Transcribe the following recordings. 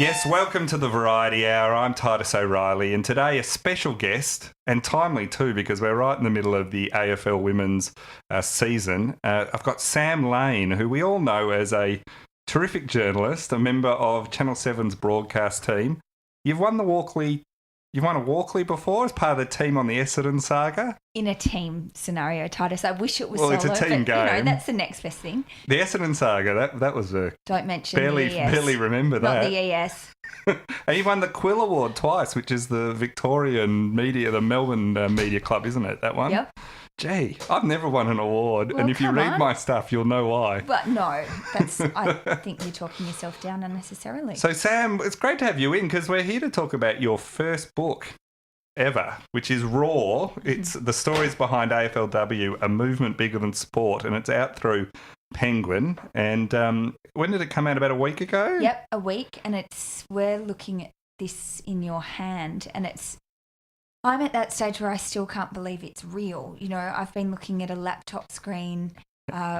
Yes, welcome to the Variety Hour. I'm Titus O'Reilly, and today a special guest, and timely too, because we're right in the middle of the AFL Women's season. I've got Sam Lane, who we all know as a terrific journalist, a member of Channel 7's broadcast team. You've won a Walkley before as part of the team on the Essendon saga. In a team scenario, Titus. I wish it was Well, solo, it's a team but, game. that's the next best thing. The Essendon saga, that was a... Don't mention barely, the ES. barely remember Not that. the ES. And you won the Quill Award twice, which is the Victorian media, the Melbourne Media Club, isn't it, that one? Yep. Gee, I've never won an award, Well, and if you come read on. my stuff, you'll know why. But no, I think you're talking yourself down unnecessarily. So, Sam, it's great to have you in because we're here to talk about your first book ever, which is Raw. It's the stories behind AFLW, a movement bigger than sport, and it's out through Penguin. And when did it come out? About a week ago? Yep, a week, and we're looking at this in your hand, and I'm at that stage where I still can't believe it's real. You know, I've been looking at a laptop screen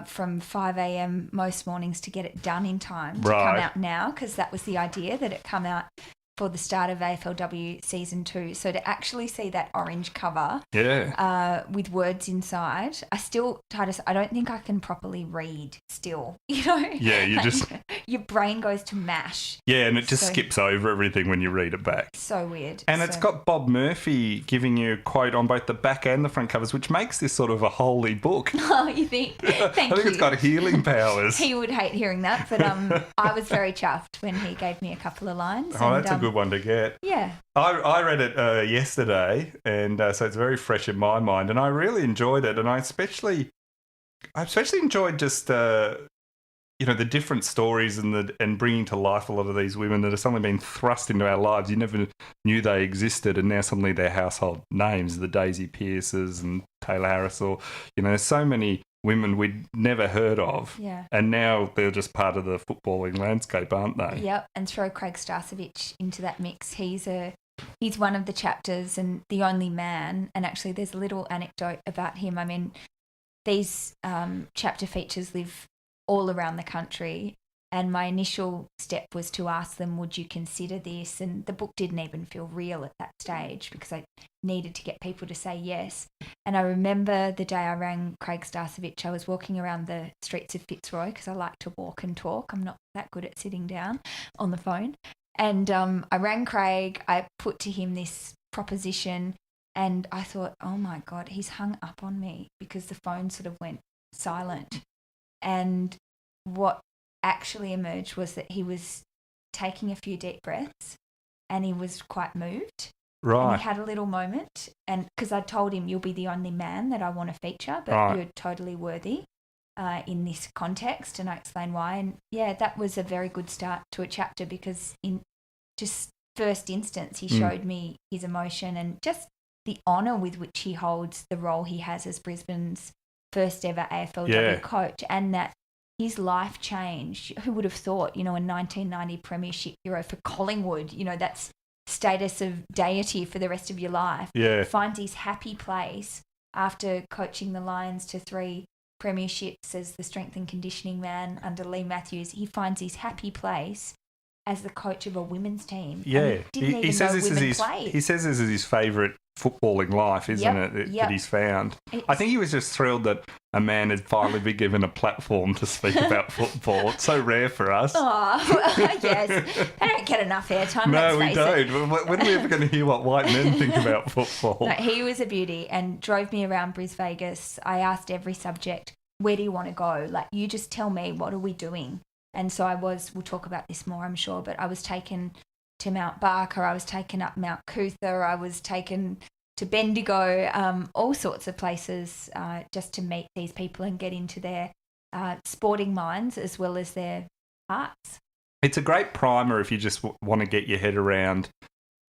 from 5 a.m. most mornings to get it done in time to come out now, because that was the idea, that it come out for the start of AFLW Season 2. So to actually see that orange cover with words inside, Titus, I don't think I can properly read still, you know? Yeah, you just... Your brain goes to mash. Yeah, and it just skips over everything when you read it back. So weird. And it's got Bob Murphy giving you a quote on both the back and the front covers, which makes this sort of a holy book. Oh, you think? Thank you. I think it's got healing powers. He would hate hearing that, but I was very chuffed when he gave me a couple of lines. Oh, that's a good one to get. Yeah. I read it yesterday, and so it's very fresh in my mind, and I really enjoyed it, and I especially enjoyed just the different stories and bringing to life a lot of these women that have suddenly been thrust into our lives. You never knew they existed, and now suddenly they're household names, the Daisy Pearces and Taylor Harris, or there's so many women we'd never heard of. Yeah. And now they're just part of the footballing landscape, aren't they? Yep, and throw Craig Starcevich into that mix. He's one of the chapters and the only man, and actually there's a little anecdote about him. I mean, these chapter features live all around the country, and my initial step was to ask them, would you consider this? And the book didn't even feel real at that stage because I needed to get people to say yes. And I remember the day I rang Craig Starcevich, I was walking around the streets of Fitzroy because I like to walk and talk. I'm not that good at sitting down on the phone. And I rang Craig, I put to him this proposition, and I thought, oh my God, he's hung up on me because the phone sort of went silent. And what actually emerged was that he was taking a few deep breaths and he was quite moved. Right. And he had a little moment, and because I told him, you'll be the only man that I want to feature, but you're totally worthy in this context, and I explained why. And yeah, that was a very good start to a chapter, because in just first instance he showed me his emotion and just the honour with which he holds the role he has as Brisbane's first ever AFLW coach, and that his life changed. Who would have thought, a 1990 premiership hero for Collingwood, that's status of deity for the rest of your life, finds his happy place after coaching the Lions to 3 premierships as the strength and conditioning man under Lee Matthews. He finds his happy place as the coach of a women's team. Yeah. He says this is his favourite footballing life, isn't it, that he's found. I think he was just thrilled that a man had finally been given a platform to speak about football. It's so rare for us. Oh, yes. They don't get enough airtime. No, we don't. When are we ever going to hear what white men think about football? No, he was a beauty and drove me around Bris Vegas. I asked every subject, where do you want to go? Like, you just tell me, what are we doing? And so we'll talk about this more, I'm sure, but I was taken to Mount Barker, I was taken up Mount Cootha, I was taken to Bendigo, all sorts of places just to meet these people and get into their sporting minds as well as their hearts. It's a great primer if you just want to get your head around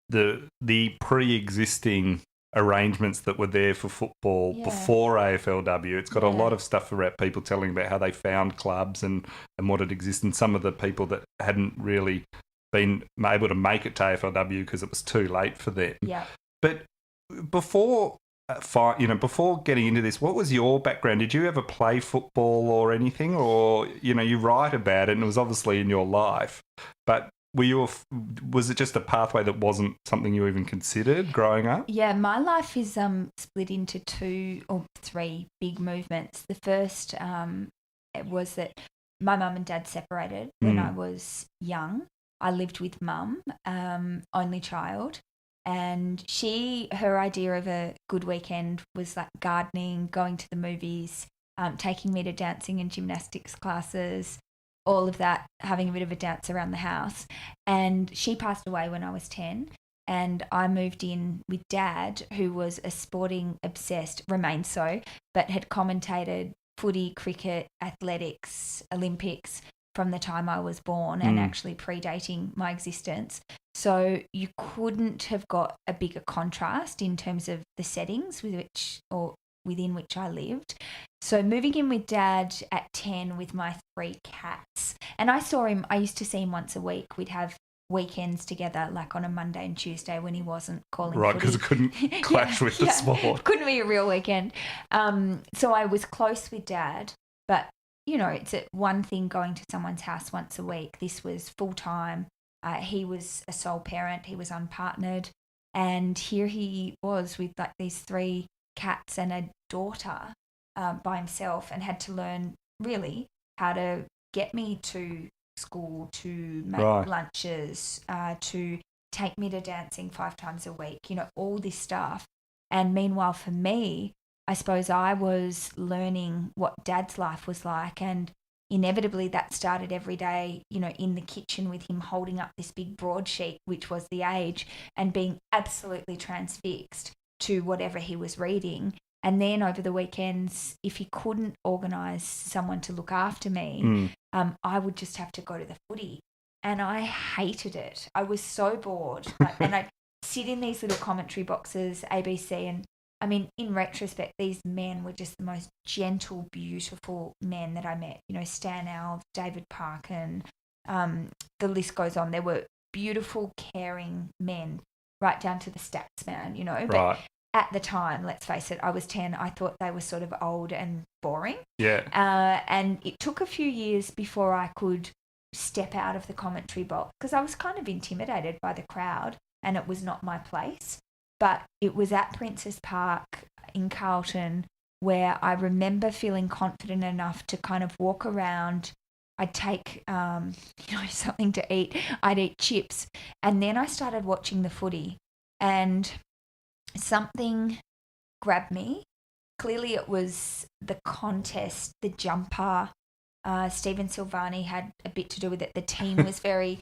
the pre-existing arrangements that were there for football before AFLW. It's got a lot of stuff about people telling about how they found clubs and what had existed, and some of the people that hadn't really been able to make it to AFLW because it was too late for them. Yeah. But before getting into this, what was your background? Did you ever play football or anything? Or, you write about it and it was obviously in your life. But was it just a pathway that wasn't something you even considered growing up? Yeah, my life is split into 2 or 3 big movements. The first was that my mum and dad separated when I was young. I lived with mum, only child, and her idea of a good weekend was like gardening, going to the movies, taking me to dancing and gymnastics classes, all of that, having a bit of a dance around the house. And she passed away when I was 10, and I moved in with Dad, who was a sporting obsessed, remained so, but had commentated footy, cricket, athletics, Olympics from the time I was born and actually predating my existence. So you couldn't have got a bigger contrast in terms of the settings within which I lived. So moving in with Dad at 10 with my 3 cats. And I used to see him once a week. We'd have weekends together, like on a Monday and Tuesday when he wasn't calling Right, footy. because it couldn't clash with the sport. Couldn't be a real weekend. So I was close with Dad, but, it's one thing going to someone's house once a week. This was full-time. He was a sole parent. He was unpartnered. And here he was with like these 3 cats and a daughter by himself, and had to learn really how to get me to school, to make lunches, to take me to dancing 5 times a week, all this stuff. And meanwhile, for me, I suppose I was learning what Dad's life was like, and inevitably that started every day, in the kitchen with him holding up this big broadsheet, which was The Age, and being absolutely transfixed to whatever he was reading. And then over the weekends, if he couldn't organise someone to look after me, I would just have to go to the footy. And I hated it. I was so bored. And I'd sit in these little commentary boxes, ABC, and I mean, in retrospect, these men were just the most gentle, beautiful men that I met. Stan Alves, David Parkin, the list goes on. There were beautiful, caring men, right down to the stats man, But at the time, let's face it, I was 10. I thought they were sort of old and boring. Yeah. And it took a few years before I could step out of the commentary box, because I was kind of intimidated by the crowd and it was not my place. But it was at Princes Park in Carlton where I remember feeling confident enough to kind of walk around. I'd take, something to eat. I'd eat chips. And then I started watching the footy and something grabbed me. Clearly it was the contest, the jumper. Stephen Silvani had a bit to do with it. The team was very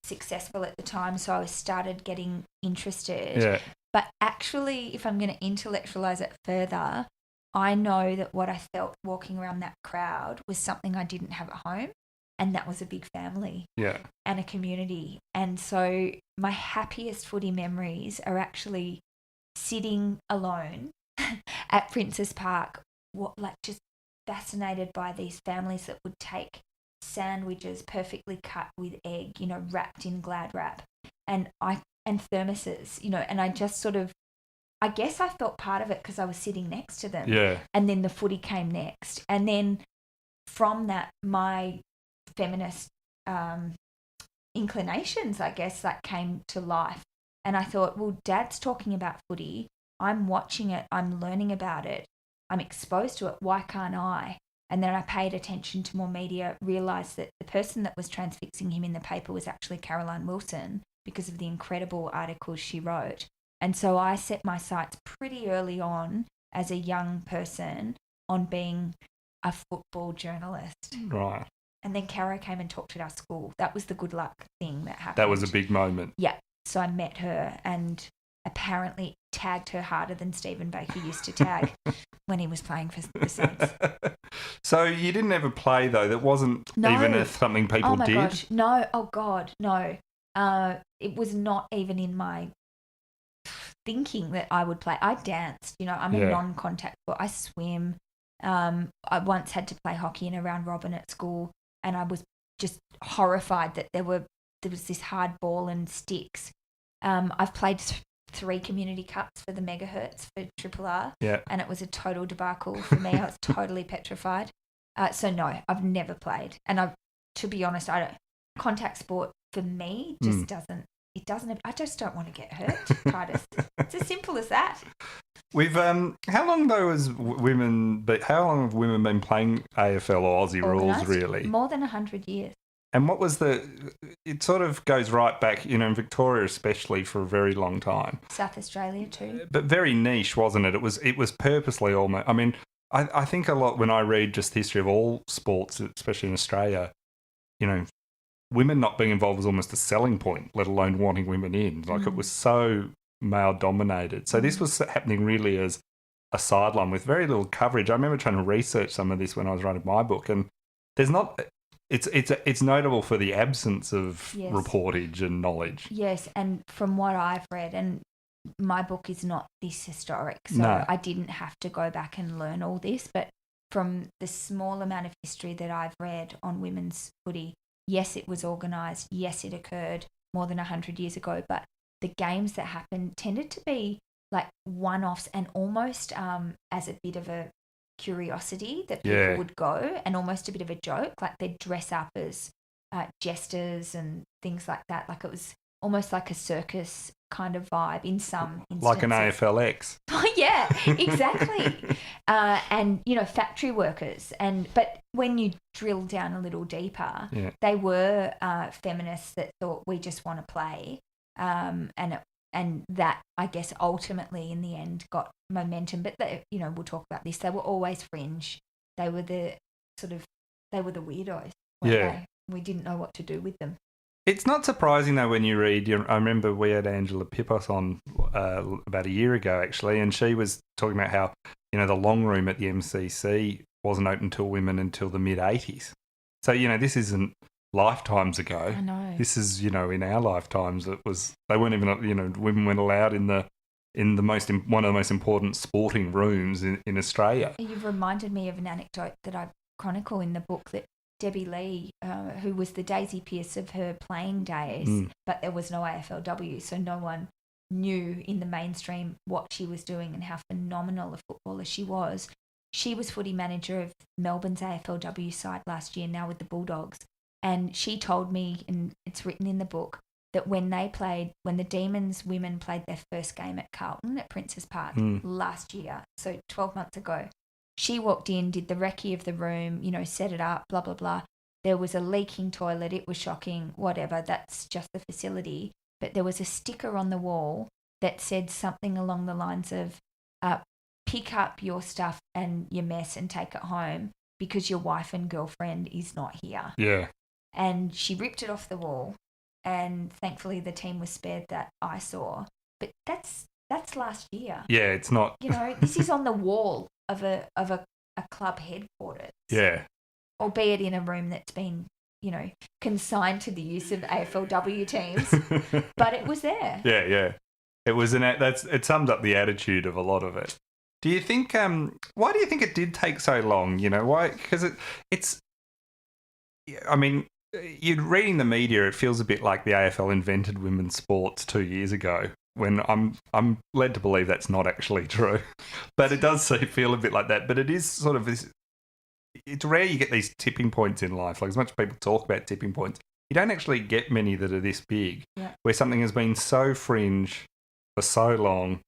successful at the time, so I started getting interested. Yeah. But actually, if I'm going to intellectualize it further, I know that what I felt walking around that crowd was something I didn't have at home, and that was a big family and a community. And so my happiest footy memories are actually sitting alone at Princes Park, just fascinated by these families that would take sandwiches perfectly cut with egg, wrapped in Glad wrap, and thermoses, and I just sort of, I guess I felt part of it because I was sitting next to them. Yeah. And then the footy came next, and then from that, my feminist inclinations, I guess, that came to life. And I thought, well, Dad's talking about footy. I'm watching it. I'm learning about it. I'm exposed to it. Why can't I? And then I paid attention to more media, realised that the person that was transfixing him in the paper was actually Caroline Wilson because of the incredible articles she wrote. And so I set my sights pretty early on as a young person on being a football journalist. Right. And then Caro came and talked at our school. That was the good luck thing that happened. That was a big moment. Yeah. So I met her and apparently tagged her harder than Stephen Baker used to tag when he was playing for the Saints. So you didn't ever play, though? That wasn't even something people did? Oh, my gosh. No. Oh, God, no. It was not even in my thinking that I would play. I danced. I'm a non-contact sport. I swim. I once had to play hockey in a round robin at school, and I was just horrified that there was this hard ball and sticks. I've played 3 community cups for the megahertz for Triple R, and it was a total debacle for me. I was totally petrified. So no, I've never played, and to be honest, contact sport for me just doesn't. It doesn't. I just don't want to get hurt, Titus. It's as simple as that. We've how long though has women? But how long have women been playing AFL or Aussie rules? Really, more than 100 years. And what was it sort of goes right back, in Victoria especially for a very long time. South Australia too. But very niche, wasn't it? It was purposely almost. I mean, I think a lot when I read just history of all sports, especially in Australia, women not being involved was almost a selling point, let alone wanting women in. Like it was so male dominated. So this was happening really as a sideline with very little coverage. I remember trying to research some of this when I was writing my book, and there's not. It's notable for the absence of reportage and knowledge. Yes, and from what I've read, and my book is not this historic, so I didn't have to go back and learn all this, but from the small amount of history that I've read on women's footy, yes, it was organised, yes, it occurred more than 100 years ago, but the games that happened tended to be like one-offs and almost as a bit of a curiosity that people would go, and almost a bit of a joke, like they'd dress up as jesters and things like that. Like it was almost like a circus kind of vibe in some instances. Like an AFLX. Yeah, exactly. And, factory workers. But when you drill down a little deeper, they were feminists that thought we just want to play. And that, I guess, ultimately in the end got momentum. But, we'll talk about this. They were always fringe. They were the weirdos. Yeah. We didn't know what to do with them. It's not surprising, though, when you read... I remember we had Angela Pippos on about a year ago, actually, and she was talking about how, the long room at the MCC wasn't open to women until the mid-'80s. So, this isn't lifetimes ago. I know. This is, in our lifetimes, they weren't even, women weren't allowed in one of the most important sporting rooms in Australia. You've reminded me of an anecdote that I chronicle in the book that Debbie Lee, who was the Daisy Pearce of her playing days, but there was no AFLW, so no one knew in the mainstream what she was doing and how phenomenal a footballer she was. She was footy manager of Melbourne's AFLW side last year, now with the Bulldogs, and she told me, and it's written in the book, that when the Demons women played their first game at Carlton at Princes Park last year, so 12 months ago, she walked in, did the recce of the room, set it up, blah, blah, blah. There was a leaking toilet. It was shocking, whatever. That's just the facility. But there was a sticker on the wall that said something along the lines of, pick up your stuff and your mess and take it home because your wife and girlfriend is not here. Yeah. And she ripped it off the wall, and thankfully the team was spared that eyesore. But that's last year. Yeah, it's not... this is on the wall of a club headquarters. Yeah. Albeit in a room that's been, consigned to the use of AFLW teams. But it was there. Yeah. It was it summed up the attitude of a lot of it. Do you think why do you think it did take so long? Why? Because it's I mean, you're reading the media, it feels a bit like the AFL invented women's sports 2 years ago. When I'm led to believe that's not actually true, but it does feel a bit like that. But it is sort of this. It's rare you get these tipping points in life. Like as much as people talk about tipping points, you don't actually get many that are this big. Yeah. Where something has been so fringe for so long,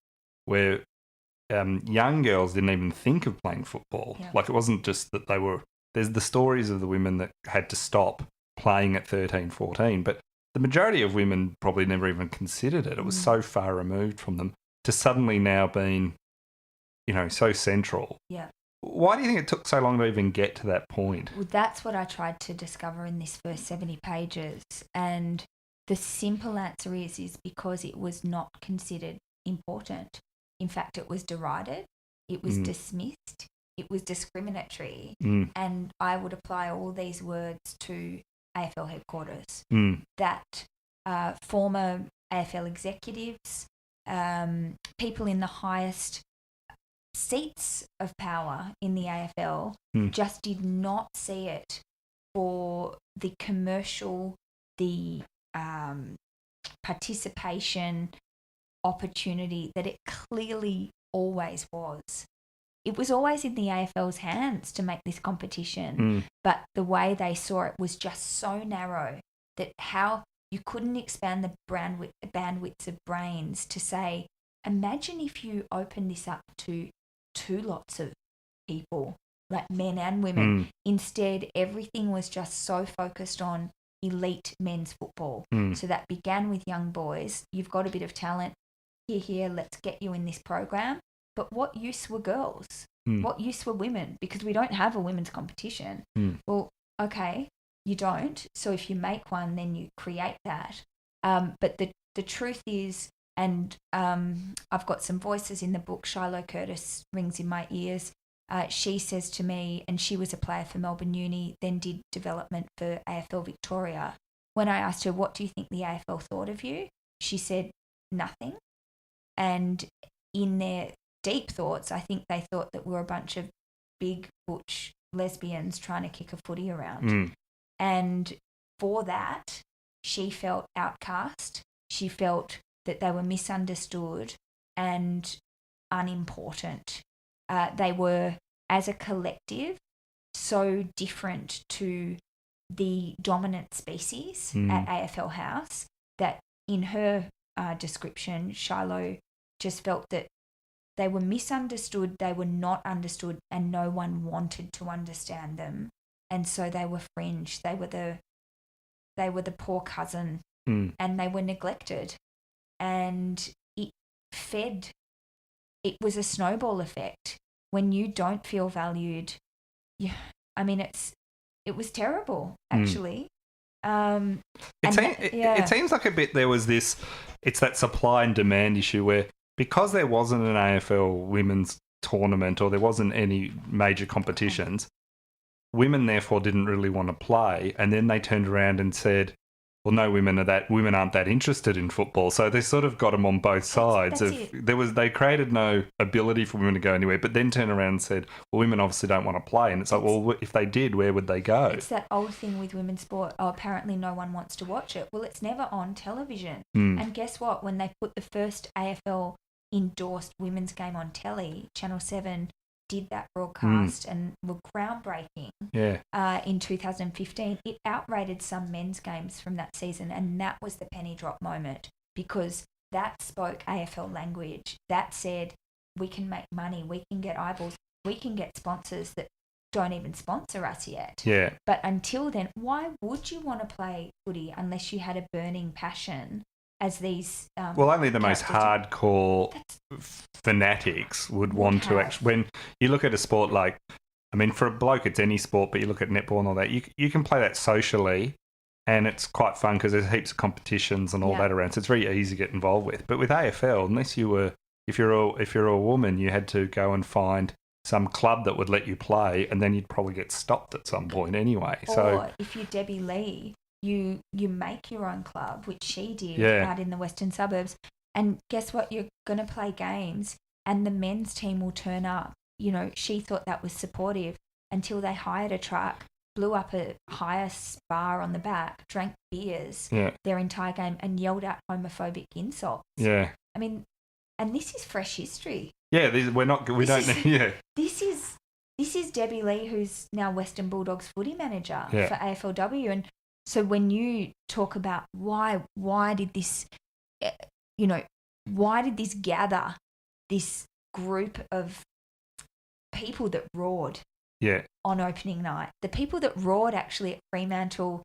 where young girls didn't even think of playing football. Yeah. Like it wasn't just that they were. There's the stories of the women that had to stop playing at 13, 14, but the majority of women probably never even considered it. It was so far removed from them to suddenly now being, so central. Yeah. Why do you think it took so long to even get to that point? Well, that's what I tried to discover in this first 70 pages. And the simple answer is because it was not considered important. In fact, it was derided. It was dismissed. It was discriminatory. And I would apply all these words to AFL headquarters, that former AFL executives, people in the highest seats of power in the AFL just did not see it for the commercial, the participation opportunity that it clearly always was. It was always in the AFL's hands to make this competition, but the way they saw it was just so narrow that how you couldn't expand the bandwidths of brains to say, imagine if you open this up to two lots of people, like men and women. Instead, everything was just so focused on elite men's football. So that began with young boys. You've got a bit of talent. Here, let's get you in this program. But what use were girls? What use were women? Because we don't have a women's competition. Well, okay, you don't. So if you make one, then you create that. But the truth is, and I've got some voices in the book, Shiloh Curtis rings in my ears. She says to me, and she was a player for Melbourne Uni, then did development for AFL Victoria. When I asked her, what do you think the AFL thought of you? She said, nothing. And in their deep thoughts, I think they thought that we were a bunch of big butch lesbians trying to kick a footy around. And for that, she felt outcast. She felt that they were misunderstood and unimportant. They were, as a collective, so different to the dominant species at AFL House that in her description, Shiloh just felt that they were misunderstood, they were not understood, and no one wanted to understand them. And so they were fringe. They were the poor cousin, and they were neglected. And it was a snowball effect. When you don't feel valued, it was terrible, actually. It seems like a bit there was this, it's that supply and demand issue where because there wasn't an AFL women's tournament or there wasn't any major competitions, women therefore didn't really want to play. And then they turned around and said, well, no, women aren't that interested in football. So they sort of got them on both sides. They created no ability for women to go anywhere, but then turned around and said, well, women obviously don't want to play. And it's like, well, if they did, where would they go? It's that old thing with women's sport. Oh, apparently no one wants to watch it. Well, it's never on television. And guess what? When they put the first AFL endorsed women's game on telly, Channel 7 did that broadcast and were groundbreaking in 2015. It outrated some men's games from that season, and that was the penny drop moment because that spoke AFL language. That said, we can make money, we can get eyeballs, we can get sponsors that don't even sponsor us yet. Yeah. But until then, why would you want to play footy unless you had a burning passion as these only the most hardcore fanatics would want to actually. When you look at a sport like, I mean, for a bloke, it's any sport, but you look at netball and all that, you can play that socially, and it's quite fun because there's heaps of competitions and all that around. So it's very easy to get involved with. But with AFL, unless you were, if you're a woman, you had to go and find some club that would let you play, and then you'd probably get stopped at some point anyway. Or if you're Debbie Lee, you make your own club, which she did out in the western suburbs. And guess what? You're going to play games and the men's team will turn up. You know, she thought that was supportive until they hired a truck, blew up a highest bar on the back, drank beers their entire game and yelled out homophobic insults. Yeah. I mean, and this is fresh history. Yeah, This is Debbie Lee, who's now Western Bulldogs footy manager for AFLW. And so when you talk about why did this, why did this gather this group of people that roared on opening night? The people that roared actually at Fremantle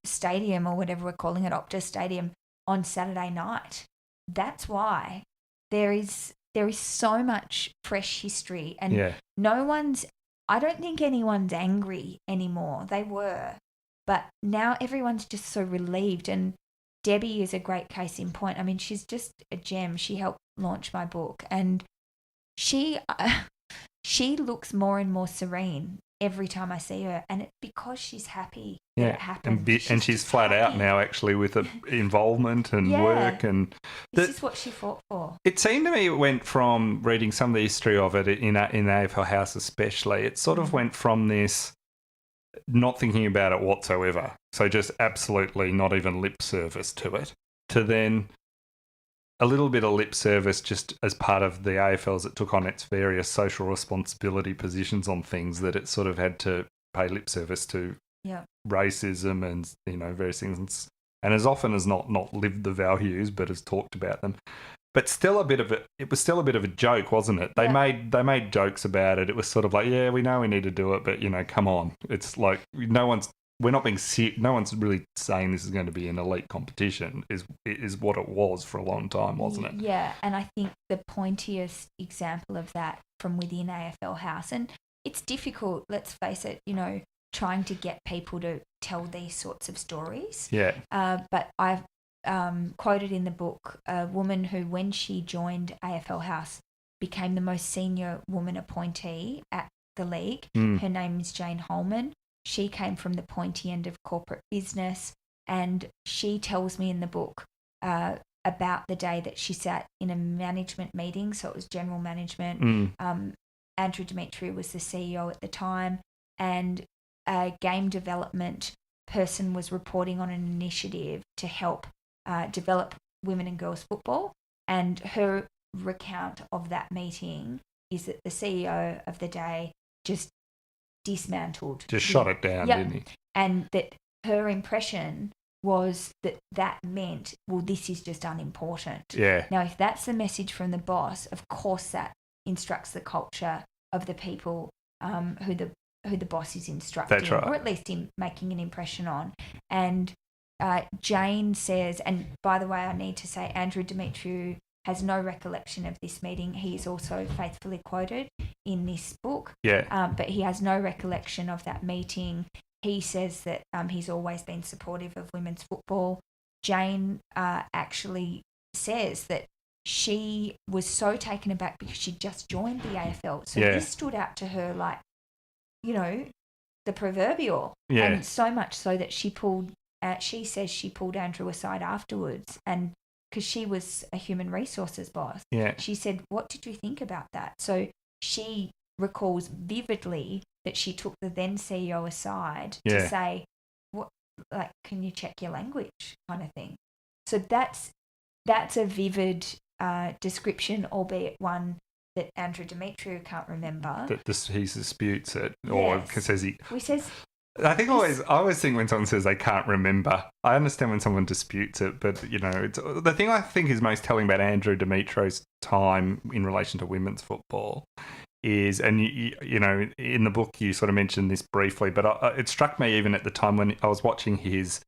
Stadium, or whatever we're calling it, Optus Stadium, on Saturday night. That's why there is so much fresh history, and I don't think anyone's angry anymore. They were. But now everyone's just so relieved, and Debbie is a great case in point. I mean, she's just a gem. She helped launch my book, and she looks more and more serene every time I see her, and it's because she's happy that it happened. And she's flat out now, actually, with involvement and work. And this is what she fought for. It seemed to me it went from reading some of the history of it in AFL House especially, it sort of went from this not thinking about it whatsoever, so just absolutely not even lip service to it, to then a little bit of lip service just as part of the AFL as it took on its various social responsibility positions on things, that it sort of had to pay lip service to racism and various things. and as often as not lived the values, but has talked about them. But still it was still a bit of a joke, wasn't it? They made jokes about it. It was sort of like, yeah, we know we need to do it, but come on. It's like no one's really saying this is going to be an elite competition is what it was for a long time, wasn't it? Yeah, and I think the pointiest example of that from within AFL House, and it's difficult, let's face it, trying to get people to tell these sorts of stories. Yeah. But I've quoted in the book a woman who, when she joined AFL House, became the most senior woman appointee at the league. Her name is Jane Holman. She came from the pointy end of corporate business, and she tells me in the book about the day that she sat in a management meeting, so it was general management. Andrew Demetriou was the CEO at the time, and a game development person was reporting on an initiative to help develop women and girls football, and her recount of that meeting is that the CEO of the day just dismantled. Just shot it down, didn't he? And that her impression was that meant, well, this is just unimportant. Yeah. Now, if that's the message from the boss, of course that instructs the culture of the people who the boss is instructing. That's right. Or at least in making an impression on. And Jane says, and by the way, I need to say Andrew Demetriou has no recollection of this meeting. He is also faithfully quoted in this book. Yeah. But he has no recollection of that meeting. He says that he's always been supportive of women's football. Jane actually says that she was so taken aback because she'd just joined the AFL. So this stood out to her like, the proverbial. Yeah. And so much so that she says she pulled Andrew aside afterwards, and because she was a human resources boss. Yeah. She said, what did you think about that? So she recalls vividly that she took the then CEO aside to say, "What, like, can you check your language?" kind of thing. So that's a vivid description, albeit one that Andrew Demetriou can't remember. That he disputes it, or says he. He says. I always think when someone says they can't remember, I understand when someone disputes it, but it's the thing I think is most telling about Andrew Demetriou's time in relation to women's football is, and in the book you sort of mentioned this briefly, but it struck me even at the time when I was watching his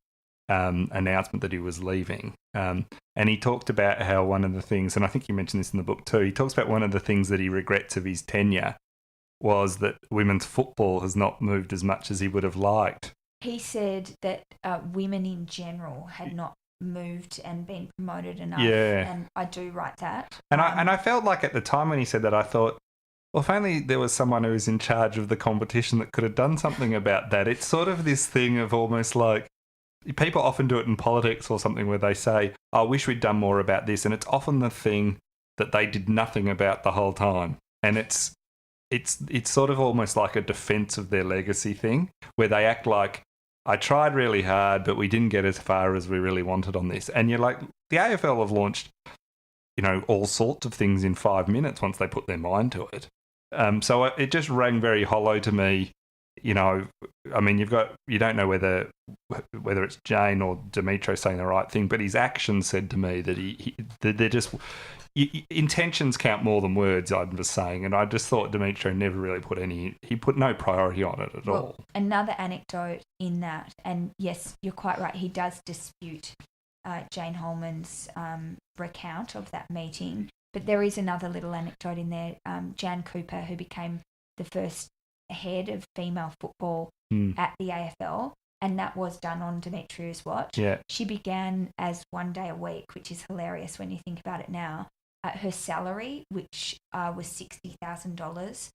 announcement that he was leaving, and he talked about how one of the things, and I think you mentioned this in the book too, he talks about one of the things that he regrets of his tenure was that women's football has not moved as much as he would have liked. He said that women in general had not moved and been promoted enough. Yeah. And I do write that. And I felt like at the time when he said that, I thought, well, if only there was someone who was in charge of the competition that could have done something about that. It's sort of this thing of almost like, people often do it in politics or something where they say, I wish we'd done more about this. And it's often the thing that they did nothing about the whole time. And it's sort of almost like a defense of their legacy thing where they act like, I tried really hard, but we didn't get as far as we really wanted on this. And you're like, the AFL have launched, all sorts of things in 5 minutes once they put their mind to it. So it just rang very hollow to me. I mean, you don't know whether it's Jane or Demetriou saying the right thing, but his actions said to me that they're just intentions count more than words. I'm just saying, and I just thought Demetriou never really put no priority on it at all. Another anecdote in that, and yes, you're quite right. He does dispute Jane Holman's recount of that meeting, but there is another little anecdote in there. Jan Cooper, who became the first head of female football at the AFL, and that was done on Demetriou's watch. Yeah. She began as 1 day a week, which is hilarious when you think about it now. Her salary, which was $60,000,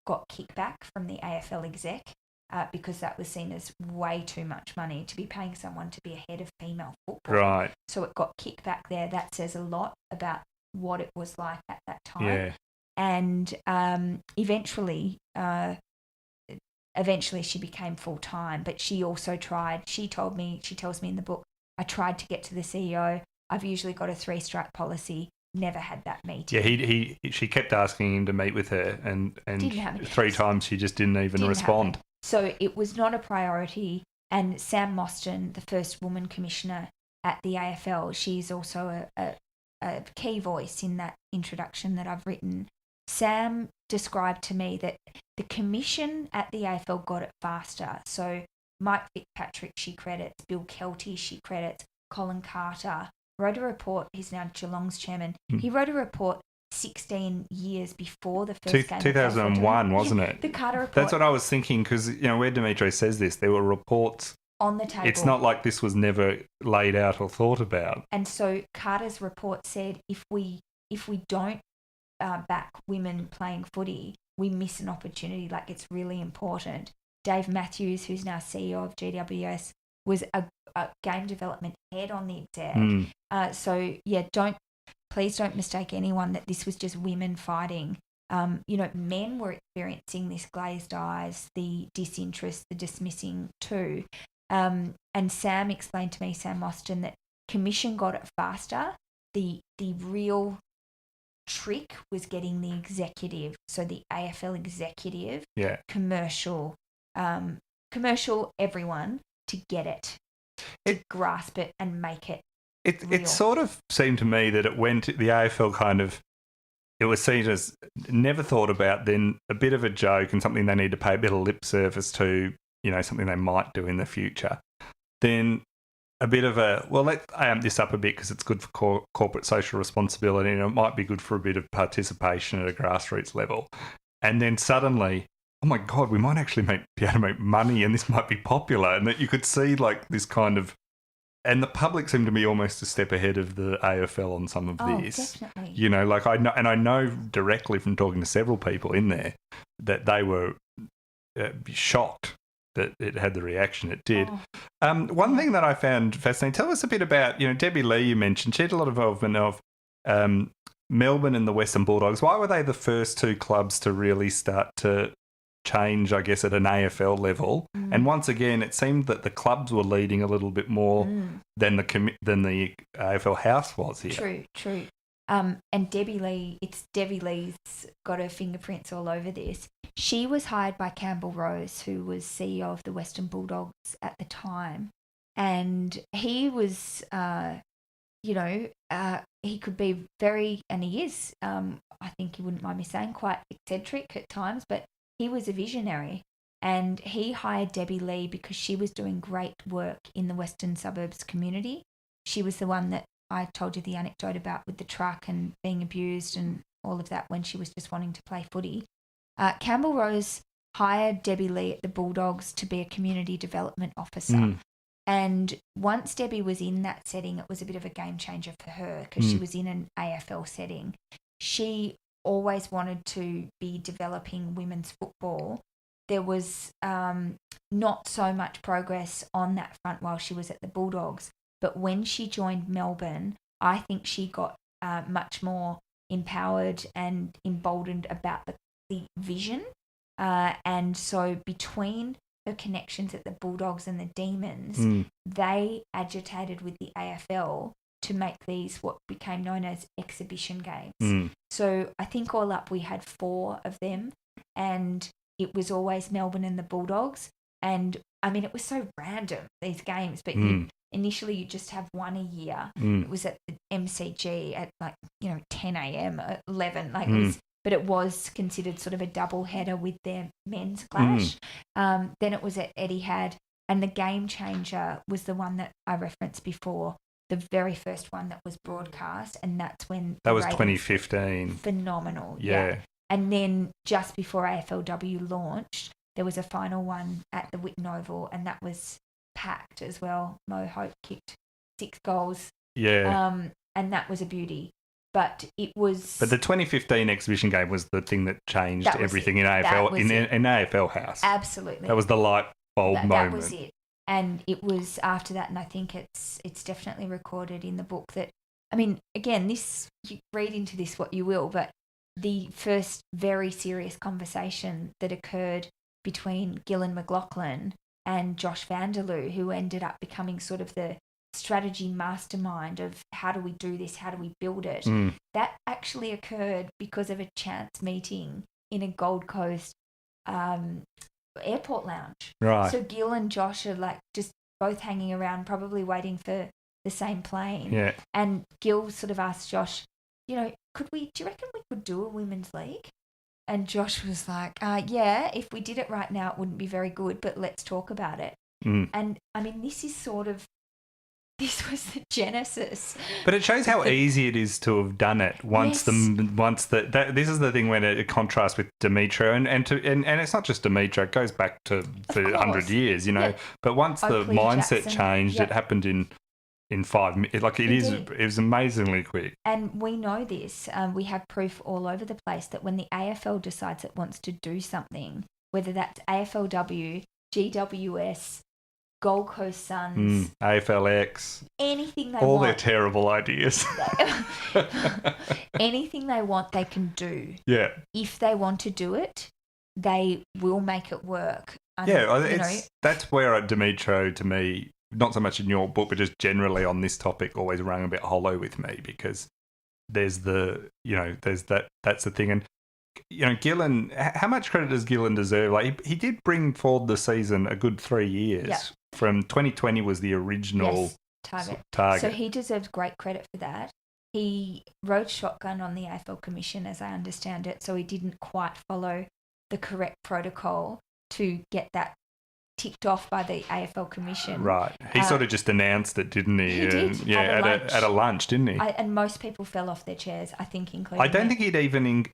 got kickback from the AFL exec because that was seen as way too much money to be paying someone to be a head of female football. Right. So it got kicked back there. That says a lot about what it was like at that time. Yeah. And eventually she became full-time, but she also tried. She tells me in the book, I tried to get to the CEO. I've usually got a 3-strike policy. Never had that meeting. Yeah, she kept asking him to meet with her, and 3 times she just didn't even respond. Happen. So it was not a priority. And Sam Mostyn, the first woman commissioner at the AFL, she's also a key voice in that introduction that I've written. Sam described to me that the commission at the AFL got it faster. So Mike Fitzpatrick, she credits, Bill Kelty, she credits, Colin Carter wrote a report. He's now Geelong's chairman. He wrote a report 16 years before the first game. 2001, wasn't it? The Carter report. That's what I was thinking, because where Dimitri says this, there were reports on the table. It's not like this was never laid out or thought about. And so Carter's report said if we don't back women playing footy, we miss an opportunity. Like, it's really important. Dave Matthews, who's now CEO of GWS, was a game development head on the exec. So yeah, please don't mistake anyone that this was just women fighting. Men were experiencing this glazed eyes, the disinterest, the dismissing too. And Sam explained to me, Sam Mostyn, that commission got it faster. The real trick was getting the executive, so the AFL executive, commercial, everyone, to get it, to grasp it and make it. It sort of seemed to me that it went, the AFL kind of, it was seen as never thought about, then a bit of a joke and something they need to pay a bit of lip service to, something they might do in the future. Then a bit of a, well, let's amp this up a bit because it's good for corporate social responsibility, and it might be good for a bit of participation at a grassroots level. And then suddenly, oh my God, we might actually be able to make money and this might be popular. And that you could see like this kind of, and the public seemed to be almost a step ahead of the AFL on some of this. Definitely. I know directly from talking to several people in there that they were shocked that it had the reaction it did. One thing that I found fascinating, tell us a bit about, Debbie Lee, you mentioned, she had a lot of involvement of Melbourne and the Western Bulldogs. Why were they the first two clubs to really start to change, I guess, at an AFL level? And once again, it seemed that the clubs were leading a little bit more than the AFL house was here. True. And Debbie Lee, Debbie Lee's got her fingerprints all over this. She was hired by Campbell Rose, who was CEO of the Western Bulldogs at the time. And he was, he could be very, and he is, I think you wouldn't mind me saying, quite eccentric at times, but he was a visionary. And he hired Debbie Lee because she was doing great work in the Western Suburbs community. She was the one that I told you the anecdote about with the truck and being abused and all of that when she was just wanting to play footy. Campbell Rose hired Debbie Lee at the Bulldogs to be a community development officer. And once Debbie was in that setting, it was a bit of a game changer for her because she was in an AFL setting. She always wanted to be developing women's football. There was not so much progress on that front while she was at the Bulldogs. But when she joined Melbourne, I think she got much more empowered and emboldened about the vision. And so between her connections at the Bulldogs and the Demons, they agitated with the AFL to make these what became known as exhibition games. So I think all up we had 4 of them, and it was always Melbourne and the Bulldogs. And I mean, it was so random, these games, but initially you just have one a year. It was at the MCG at 10 a.m, 11, but it was considered sort of a double header with their men's clash. Then it was at Etihad, and the game changer was the one that I referenced before, the very first one that was broadcast, and that's when that was 2015. Phenomenal, yeah. And then just before AFLW launched, there was a final one at the Whitten Oval, and that was packed as well. Mo Hope kicked 6 goals. Yeah. And that was a beauty. But it was... But the 2015 exhibition game was the thing that changed everything in AFL, in AFL house. Absolutely. That was the light bulb moment. That was it. And it was after that, and I think it's definitely recorded in the book that, I mean, again, this, you read into this what you will, but the first very serious conversation that occurred between Gillan McLachlan and Josh Vanderloo, who ended up becoming sort of the strategy mastermind of how do we do this, how do we build it, that actually occurred because of a chance meeting in a Gold Coast airport lounge. Right. So Gil and Josh are like just both hanging around, probably waiting for the same plane. Yeah. And Gil sort of asked Josh, do you reckon we could do a women's league? And Josh was like, yeah, if we did it right now, it wouldn't be very good, but let's talk about it. And I mean, this was the genesis. But it shows how easy it is to have done it once this is the thing when it contrasts with Demetrio and it's not just Demetrio, it goes back to 100 years, Yeah. But once the mindset Jackson changed, it happened in 5 minutes. Like it was amazingly quick. And we know this. We have proof all over the place that when the AFL decides it wants to do something, whether that's AFLW, GWS, Gold Coast Suns, AFLX, anything they all want. Their terrible ideas. Anything they want, they can do. Yeah. If they want to do it, they will make it work. That's where Demetrio, to me, not so much in your book, but just generally on this topic, always rang a bit hollow with me because that's the thing. And, Gillen, how much credit does Gillen deserve? Like, he did bring forward the season a good 3 years. Yeah. From 2020 was the original target. So he deserves great credit for that. He rode shotgun on the AFL Commission, as I understand it, so he didn't quite follow the correct protocol to get that ticked off by the AFL Commission. Right. He sort of just announced it, didn't he? He did. Yeah, at a lunch, didn't he? And most people fell off their chairs, I think, including I don't think he'd even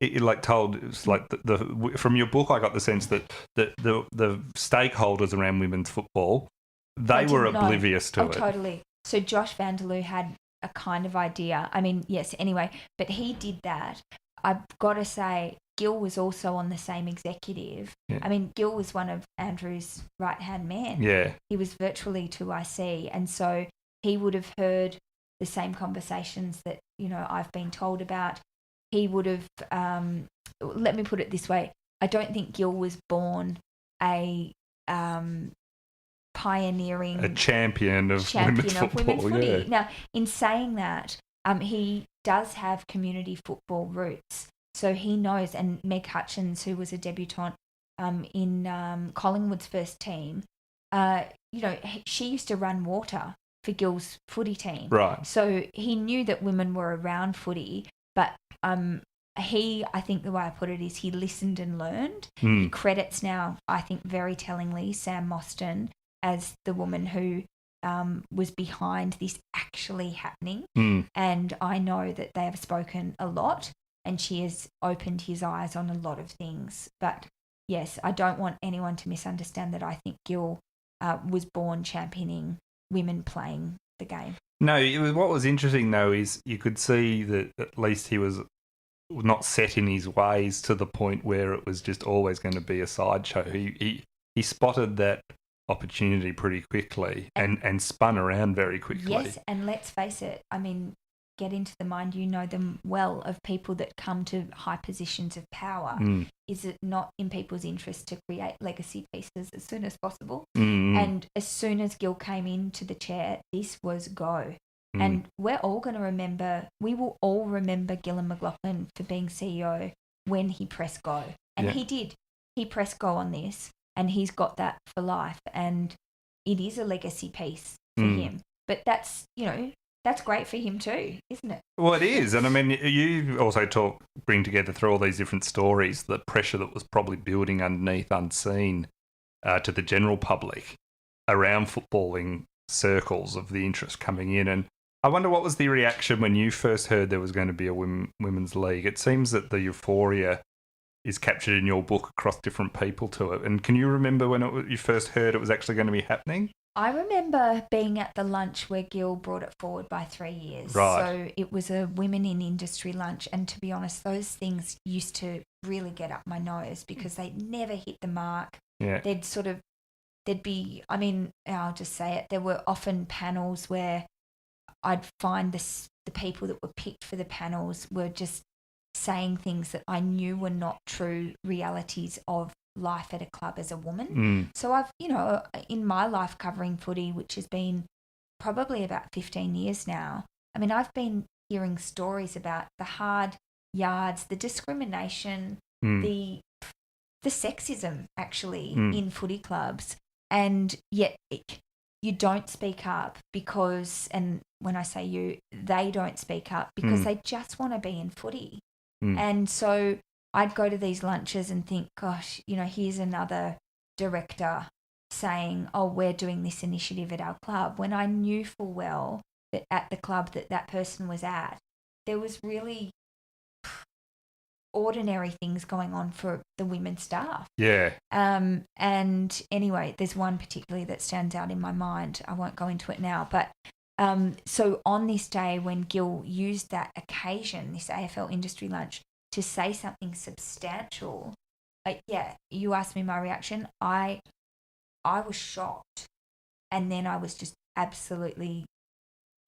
told. It's like from your book, I got the sense that the stakeholders around women's football, they were oblivious to it. Totally. So Josh Vanderloo had a kind of idea. I mean, yes, anyway, but he did that. I've got to say, Gil was also on the same executive. Yeah. I mean, Gil was one of Andrew's right-hand men. Yeah. He was virtually to IC, and so he would have heard the same conversations that, I've been told about. He would have, let me put it this way, I don't think Gil was born a pioneering... A champion of women's football. Yeah. Now, in saying that, he does have community football roots. So he knows, and Meg Hutchins, who was a debutante in Collingwood's first team, she used to run water for Gil's footy team. Right. So he knew that women were around footy, but I think the way I put it is he listened and learned. He credits now, I think very tellingly, Sam Mostyn as the woman who was behind this actually happening. And I know that they have spoken a lot, and she has opened his eyes on a lot of things. But yes, I don't want anyone to misunderstand that I think Gil was born championing women playing the game. No, what was interesting though is you could see that at least he was not set in his ways to the point where it was just always going to be a sideshow. He spotted that opportunity pretty quickly and spun around very quickly. Yes, and let's face it, I mean, get into the mind, them well, of people that come to high positions of power. Is it not in people's interest to create legacy pieces as soon as possible? And as soon as Gil came into the chair, this was go. And we will all remember Gillan McLachlan for being CEO when he pressed go. And he did. He pressed go on this, and he's got that for life. And it is a legacy piece for him. But that's great for him too, isn't it? Well, it is. And I mean, you also bring together through all these different stories the pressure that was probably building underneath unseen to the general public around footballing circles of the interest coming in. And I wonder what was the reaction when you first heard there was going to be a women's league. It seems that the euphoria is captured in your book across different people to it. And can you remember when you first heard it was actually going to be happening? I remember being at the lunch where Gil brought it forward by 3 years. Right. So it was a women in industry lunch. And to be honest, those things used to really get up my nose because they never hit the mark. Yeah. I'll just say it. There were often panels where I'd find the people that were picked for the panels were just saying things that I knew were not true realities of life at a club as a woman. So I've, in my life covering footy, which has been probably about 15 years now, I mean, I've been hearing stories about the hard yards, the discrimination, the the sexism actually in footy clubs, and yet you don't speak up because, and when I say you, they don't speak up because they just want to be in footy. And so I'd go to these lunches and think, gosh, here's another director saying, oh, we're doing this initiative at our club, when I knew full well that at the club that person was at, there was really ordinary things going on for the women's staff. Yeah. And anyway, there's one particularly that stands out in my mind. I won't go into it now, but so on this day when Gil used that occasion, this AFL industry lunch, to say something substantial, you asked me my reaction. I was shocked, and then I was just absolutely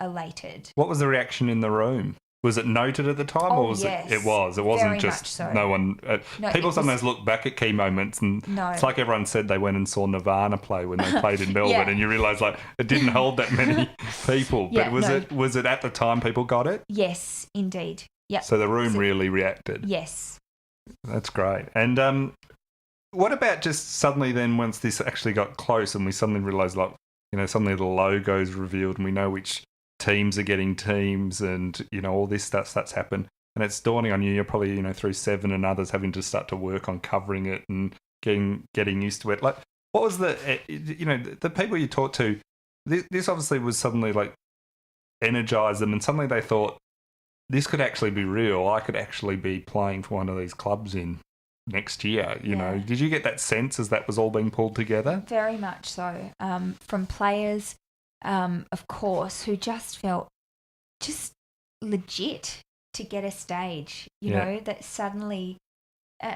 elated. What was the reaction in the room? Was it noted at the time, or was yes. it was? It wasn't Very just much so. no one. No, people sometimes look back at key moments, and it's like everyone said they went and saw Nirvana play when they played in Melbourne, and you realise like it didn't hold that many people. But was it at the time people got it? Yes, indeed. Yeah. So the room really reacted. Yes. That's great. And what about just suddenly then once this actually got close and we suddenly realised suddenly the logo's revealed and we know which teams are getting teams and, all this stuff that's happened. And it's dawning on you, you're probably, through Seven and others having to start to work on covering it and getting used to it. Like, what was the people you talked to, this obviously was suddenly like energise them and suddenly they thought, this could actually be real. I could actually be playing for one of these clubs in next year, you know. Did you get that sense as that was all being pulled together? Very much so. From players, of course, who just felt just legit to get a stage, you know, that suddenly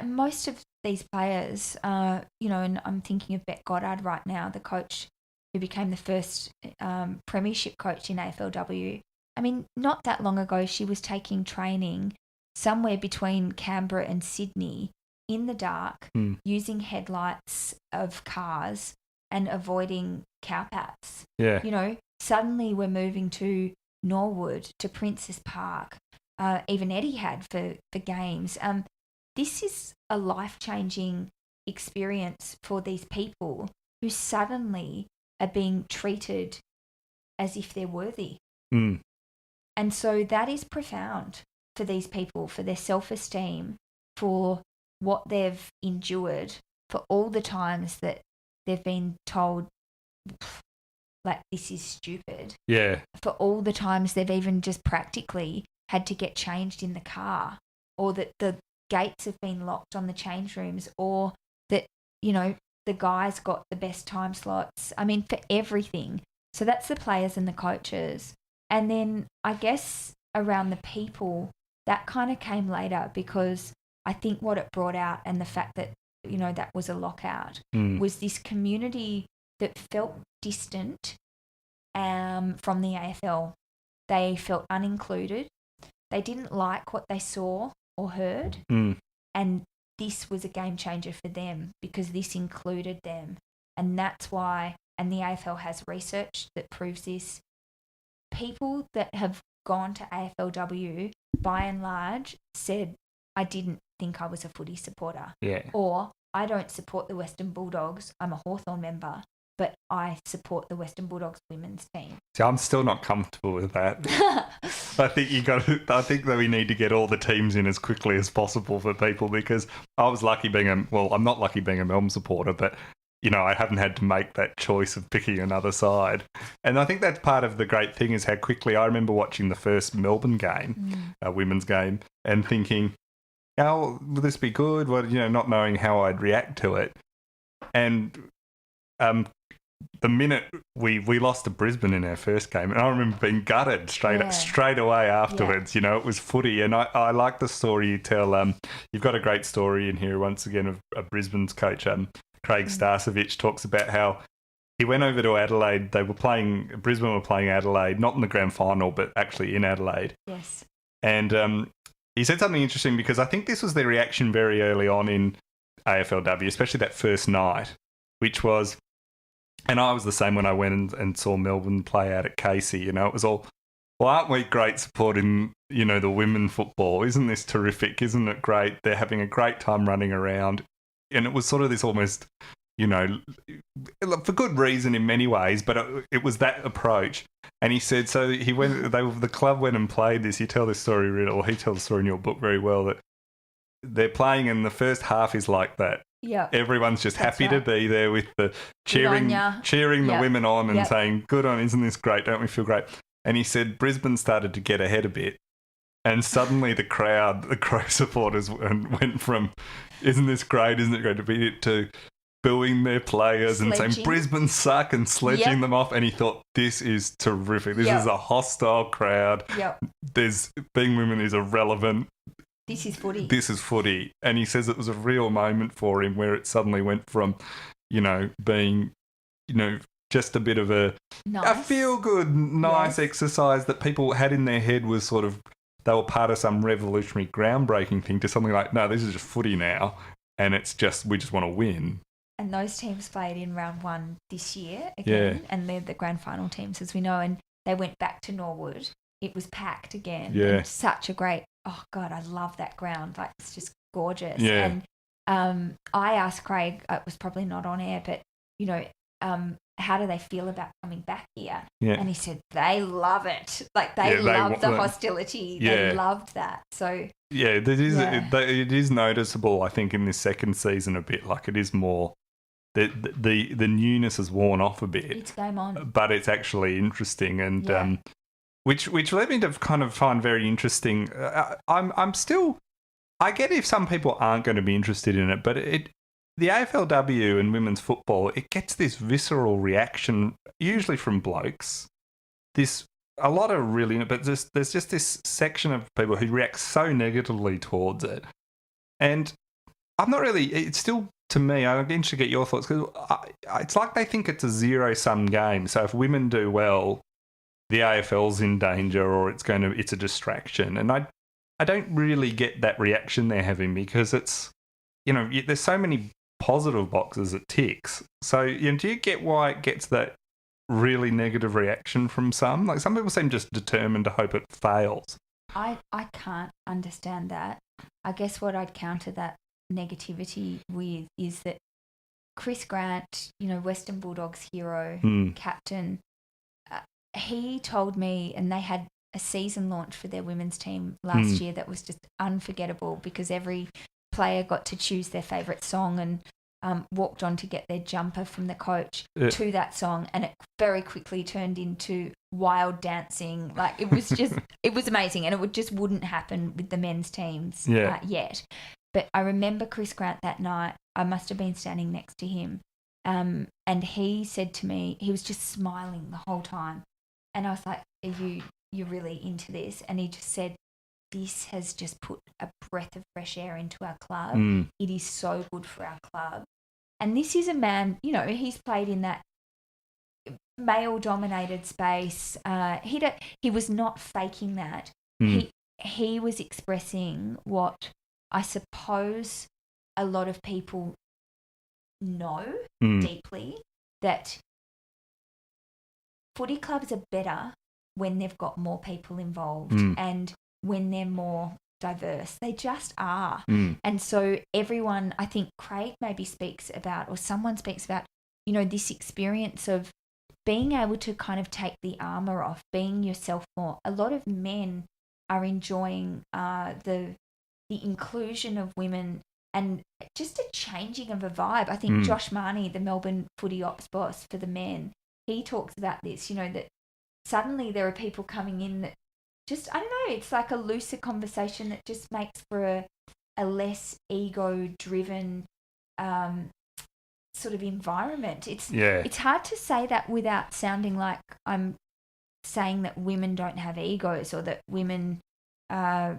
most of these players, and I'm thinking of Beck Goddard right now, the coach who became the first premiership coach in AFLW. I mean, not that long ago, she was taking training somewhere between Canberra and Sydney in the dark, using headlights of cars and avoiding cowpaths. Yeah. Suddenly we're moving to Norwood, to Princes Park. Even Eddie had for games. This is a life-changing experience for these people who suddenly are being treated as if they're worthy. And so that is profound for these people, for their self-esteem, for what they've endured, for all the times that they've been told, like, this is stupid. Yeah. For all the times they've even just practically had to get changed in the car, or that the gates have been locked on the change rooms, or that, the guys got the best time slots. I mean, for everything. So that's the players and the coaches. And then I guess around the people, that kind of came later, because I think what it brought out, and the fact that, that was a lockout, was this community that felt distant from the AFL. They felt unincluded. They didn't like what they saw or heard. And this was a game changer for them, because this included them. And that's why, and the AFL has research that proves this, people that have gone to AFLW, by and large, said, I didn't think I was a footy supporter. Yeah. Or, I don't support the Western Bulldogs. I'm a Hawthorn member, but I support the Western Bulldogs women's team. See, I'm still not comfortable with that. I think that we need to get all the teams in as quickly as possible for people, because I was lucky I'm not lucky being a Melbourne supporter, but I haven't had to make that choice of picking another side. And I think that's part of the great thing, is how quickly I remember watching the first Melbourne game, women's game, and thinking, will this be good? Well, not knowing how I'd react to it. And the minute we lost to Brisbane in our first game, and I remember being gutted straight away afterwards. It was footy. And I like the story you tell. You've got a great story in here once again of Brisbane's coach, Craig Starcevich, talks about how he went over to Adelaide. Brisbane were playing Adelaide, not in the grand final, but actually in Adelaide. Yes. And he said something interesting, because I think this was their reaction very early on in AFLW, especially that first night, which was, and I was the same when I went and saw Melbourne play out at Casey. It was all, well, aren't we great supporting, the women football? Isn't this terrific? Isn't it great? They're having a great time running around. and it was sort of this almost, for good reason in many ways, but it was that approach. And he said, so he went. The club went and played this. You tell this story really, or he tells the story in your book very well, that they're playing, and the first half is like that. Yeah, everyone's just happy to be there with the cheering the women on and saying, "Good on, isn't this great? Don't we feel great?" And he said Brisbane started to get ahead a bit, and suddenly the Crow supporters went from, "Isn't this great? Isn't it great?" to booing their players and saying Brisbane suck and sledging them off. And he thought, this is terrific. This is a hostile crowd. Yep. Being women is irrelevant. This is footy. And he says it was a real moment for him where it suddenly went from, being, just a bit of a feel-good, nice exercise that people had in their head was sort of, they were part of some revolutionary, groundbreaking thing, to something like, no, this is just footy now, and it's just, we just want to win. And those teams played in round 1 this year again, and they're the grand final teams, as we know, and they went back to Norwood. It was packed again. Yeah. And such a great, oh God, I love that ground. Like, it's just gorgeous. Yeah. And I asked Craig, it was probably not on air, but, how do they feel about coming back here? Yeah. And he said they love it. Like, they love the hostility. Yeah. They loved that. So it is noticeable, I think, in this second season a bit. Like, it is more, the newness has worn off a bit. It's game on. But it's actually interesting, and which led me to kind of find very interesting. I'm still, I get if some people aren't going to be interested in it, but the AFLW and women's football, it gets this visceral reaction, usually from blokes. A lot of really, but there's just this section of people who react so negatively towards it. And I'm not really, it's still, to me, I'm interested to get your thoughts, because it's like they think it's a zero-sum game. So if women do well, the AFL's in danger, or it's a distraction. And I don't really get that reaction they're having, because it's, there's so many positive boxes it ticks. So, do you get why it gets that really negative reaction from some? Like, some people seem just determined to hope it fails. I can't understand that. I guess what I'd counter that negativity with is that Chris Grant, Western Bulldogs hero, captain, he told me, and they had a season launch for their women's team last year that was just unforgettable, because every player got to choose their favourite song and walked on to get their jumper from the coach to that song, and it very quickly turned into wild dancing. Like, it was just, it was amazing, and it wouldn't happen with the men's teams yet. But I remember Chris Grant that night, I must have been standing next to him, and he said to me, he was just smiling the whole time, and I was like, you're really into this? And he just said, this has just put a breath of fresh air into our club. It is so good for our club. And this is a man, he's played in that male-dominated space. He was not faking that. He was expressing what I suppose a lot of people know deeply, that footy clubs are better when they've got more people involved and when they're more diverse. They just are. And so everyone, I think Craig maybe speaks about, or someone speaks about, this experience of being able to kind of take the armour off, being yourself more. A lot of men are enjoying the inclusion of women and just a changing of a vibe. I think Josh Marnie, the Melbourne footy ops boss for the men, he talks about this, that suddenly there are people coming in that just, I don't know, it's like a looser conversation that just makes for a less ego-driven sort of environment. It's hard to say that without sounding like I'm saying that women don't have egos, or that women, I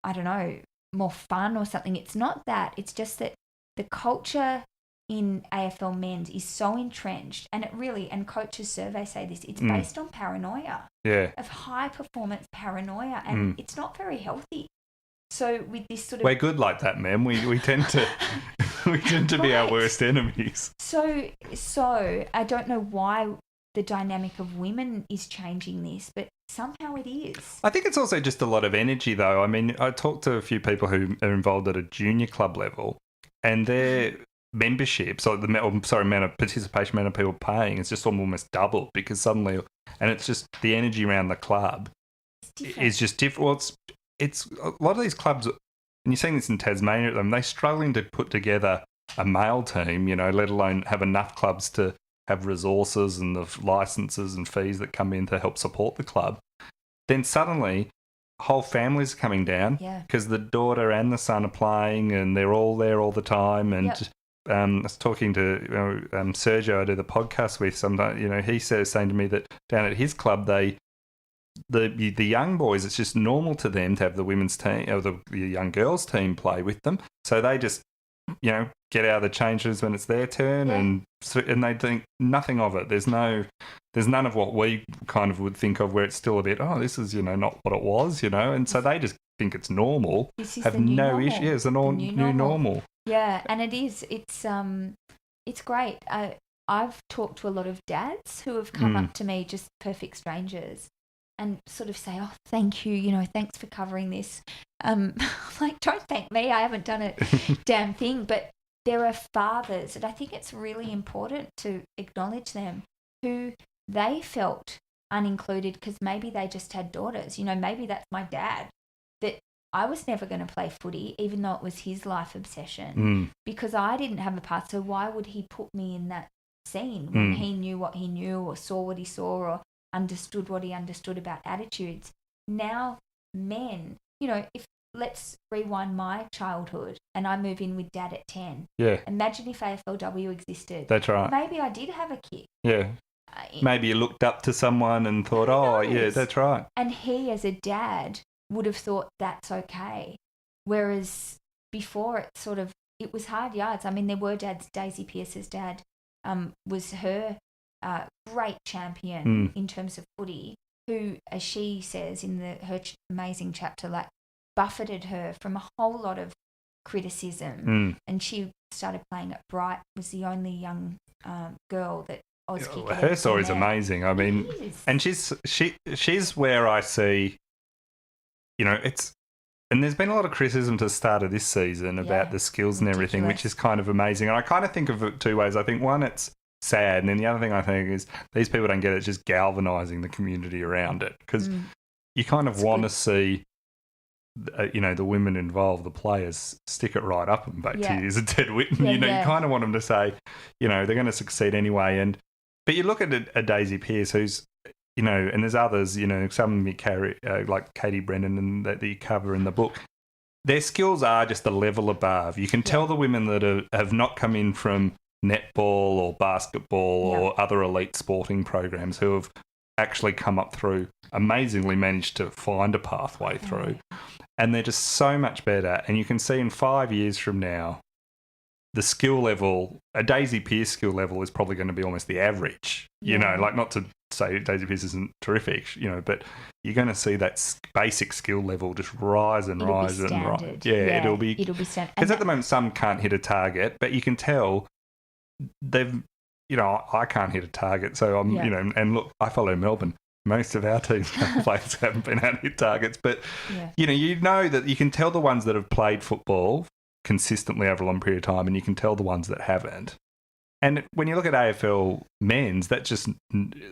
don't know, more fun or something. It's not that. It's just that the culture in AFL men's is so entrenched, and it really, and coaches' surveys say this, it's based on paranoia. Of high performance paranoia, and it's not very healthy. So with this sort of, we're good like that, man. We tend to we tend to be our worst enemies. So I don't know why the dynamic of women is changing this, but somehow it is. I think it's also just a lot of energy, though. I mean, I talked to a few people who are involved at a junior club level, and their memberships, or amount of participation, amount of people paying, it's just almost doubled because suddenly, and it's just the energy around the club is just different. Well, it's a lot of these clubs, and you're seeing this in Tasmania at them, they're struggling to put together a male team, let alone have enough clubs to have resources and the licenses and fees that come in to help support the club. Then suddenly, whole families are coming down because the daughter and the son are playing and they're all there all the time. And I was talking to Sergio, I do the podcast with. Sometimes, he saying to me that down at his club, the young boys, it's just normal to them to have the women's team or the young girls team play with them. So they just get out of the change rooms when it's their turn, and they think nothing of it. There's none of what we kind of would think of where it's still a bit, this is not what it was, and so they just think it's normal. This is have the new no normal. issue. Yeah, it's the new normal. Yeah, and it is. It's great. I've talked to a lot of dads who have come up to me, just perfect strangers, and sort of say, thank you, thanks for covering this. Like, don't thank me, I haven't done a damn thing. But there are fathers, and I think it's really important to acknowledge them, who they felt unincluded because maybe they just had daughters. Maybe that's my dad, that I was never going to play footy, even though it was his life obsession, because I didn't have a part. So why would he put me in that scene when he knew what he knew, or saw what he saw, or understood what he understood about attitudes? Now, men, if let's rewind my childhood and I move in with dad at 10. Yeah. Imagine if AFLW existed. That's right. Maybe I did have a kick. Yeah. Maybe you looked up to someone and thought, yeah, that's right. And he, as a dad, would have thought that's okay. Whereas before, it was hard yards. I mean, there were dads. Daisy Pearce's dad was her great champion in terms of footy, who, as she says in her amazing chapter, buffeted her from a whole lot of criticism. And she started playing at Bright, was the only young girl that Oz kicker. Her story's amazing. I mean, and she's where I see, it's, and there's been a lot of criticism to the start of this season about the skills and everything, which is kind of amazing. And I kind of think of it two ways. I think one, it's sad, and then the other thing I think is these people don't get it. It's just galvanising the community around it, because you kind of want to see, the women involved, the players, stick it right up and back to you as a Ted Whitten. You kind of want them to say, they're going to succeed anyway. But you look at a Daisy Pearce, who's, and there's others, some you carry, like Katie Brennan, and that you cover in the book. Their skills are just a level above. You can tell the women that have not come in from netball or basketball or other elite sporting programs, who have actually come up through, amazingly managed to find a pathway through. And they're just so much better. And you can see in 5 years from now, the skill level, a Daisy Pearce skill level, is probably going to be almost the average. Not to say Daisy Pearce isn't terrific, but you're going to see that basic skill level just rise and rise and rise. Yeah, it'll be standard. Because at the moment, some can't hit a target, but you can tell they've, I can't hit a target. So I'm, and look, I follow Melbourne. Most of our team's players haven't been able to hit targets, but you know that you can tell the ones that have played football consistently over a long period of time, and you can tell the ones that haven't. And when you look at AFL men's, that just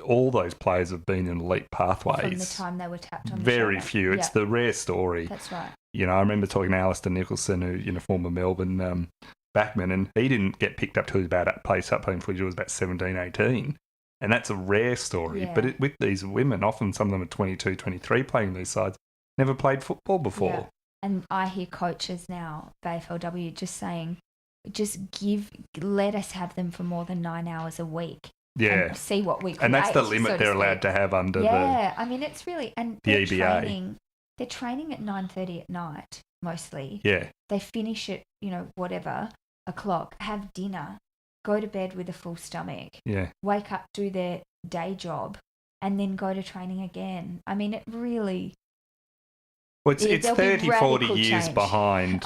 all those players have been in elite pathways. From the time they were tapped on the Very shoulder. few. It's the rare story. That's right. I remember talking to Alistair Nicholson, who, former Melbourne backman, and he didn't get picked up till he was about playing footy. He was about 17, 18. And that's a rare story. Yeah. But with these women, often some of them are 22, 23 playing these sides, never played football before. Yeah. And I hear coaches now, AFLW, just saying, let us have them for more than 9 hours a week. Yeah. And see what we create. And that's the limit they're allowed to have under the I mean, it's really, and the EBA. They're training at 9:30 at night, mostly. Yeah. They finish at, whatever, o'clock, have dinner, go to bed with a full stomach, wake up, do their day job, and then go to training again. I mean, it really... Well, it's 30, 40 years change. Behind,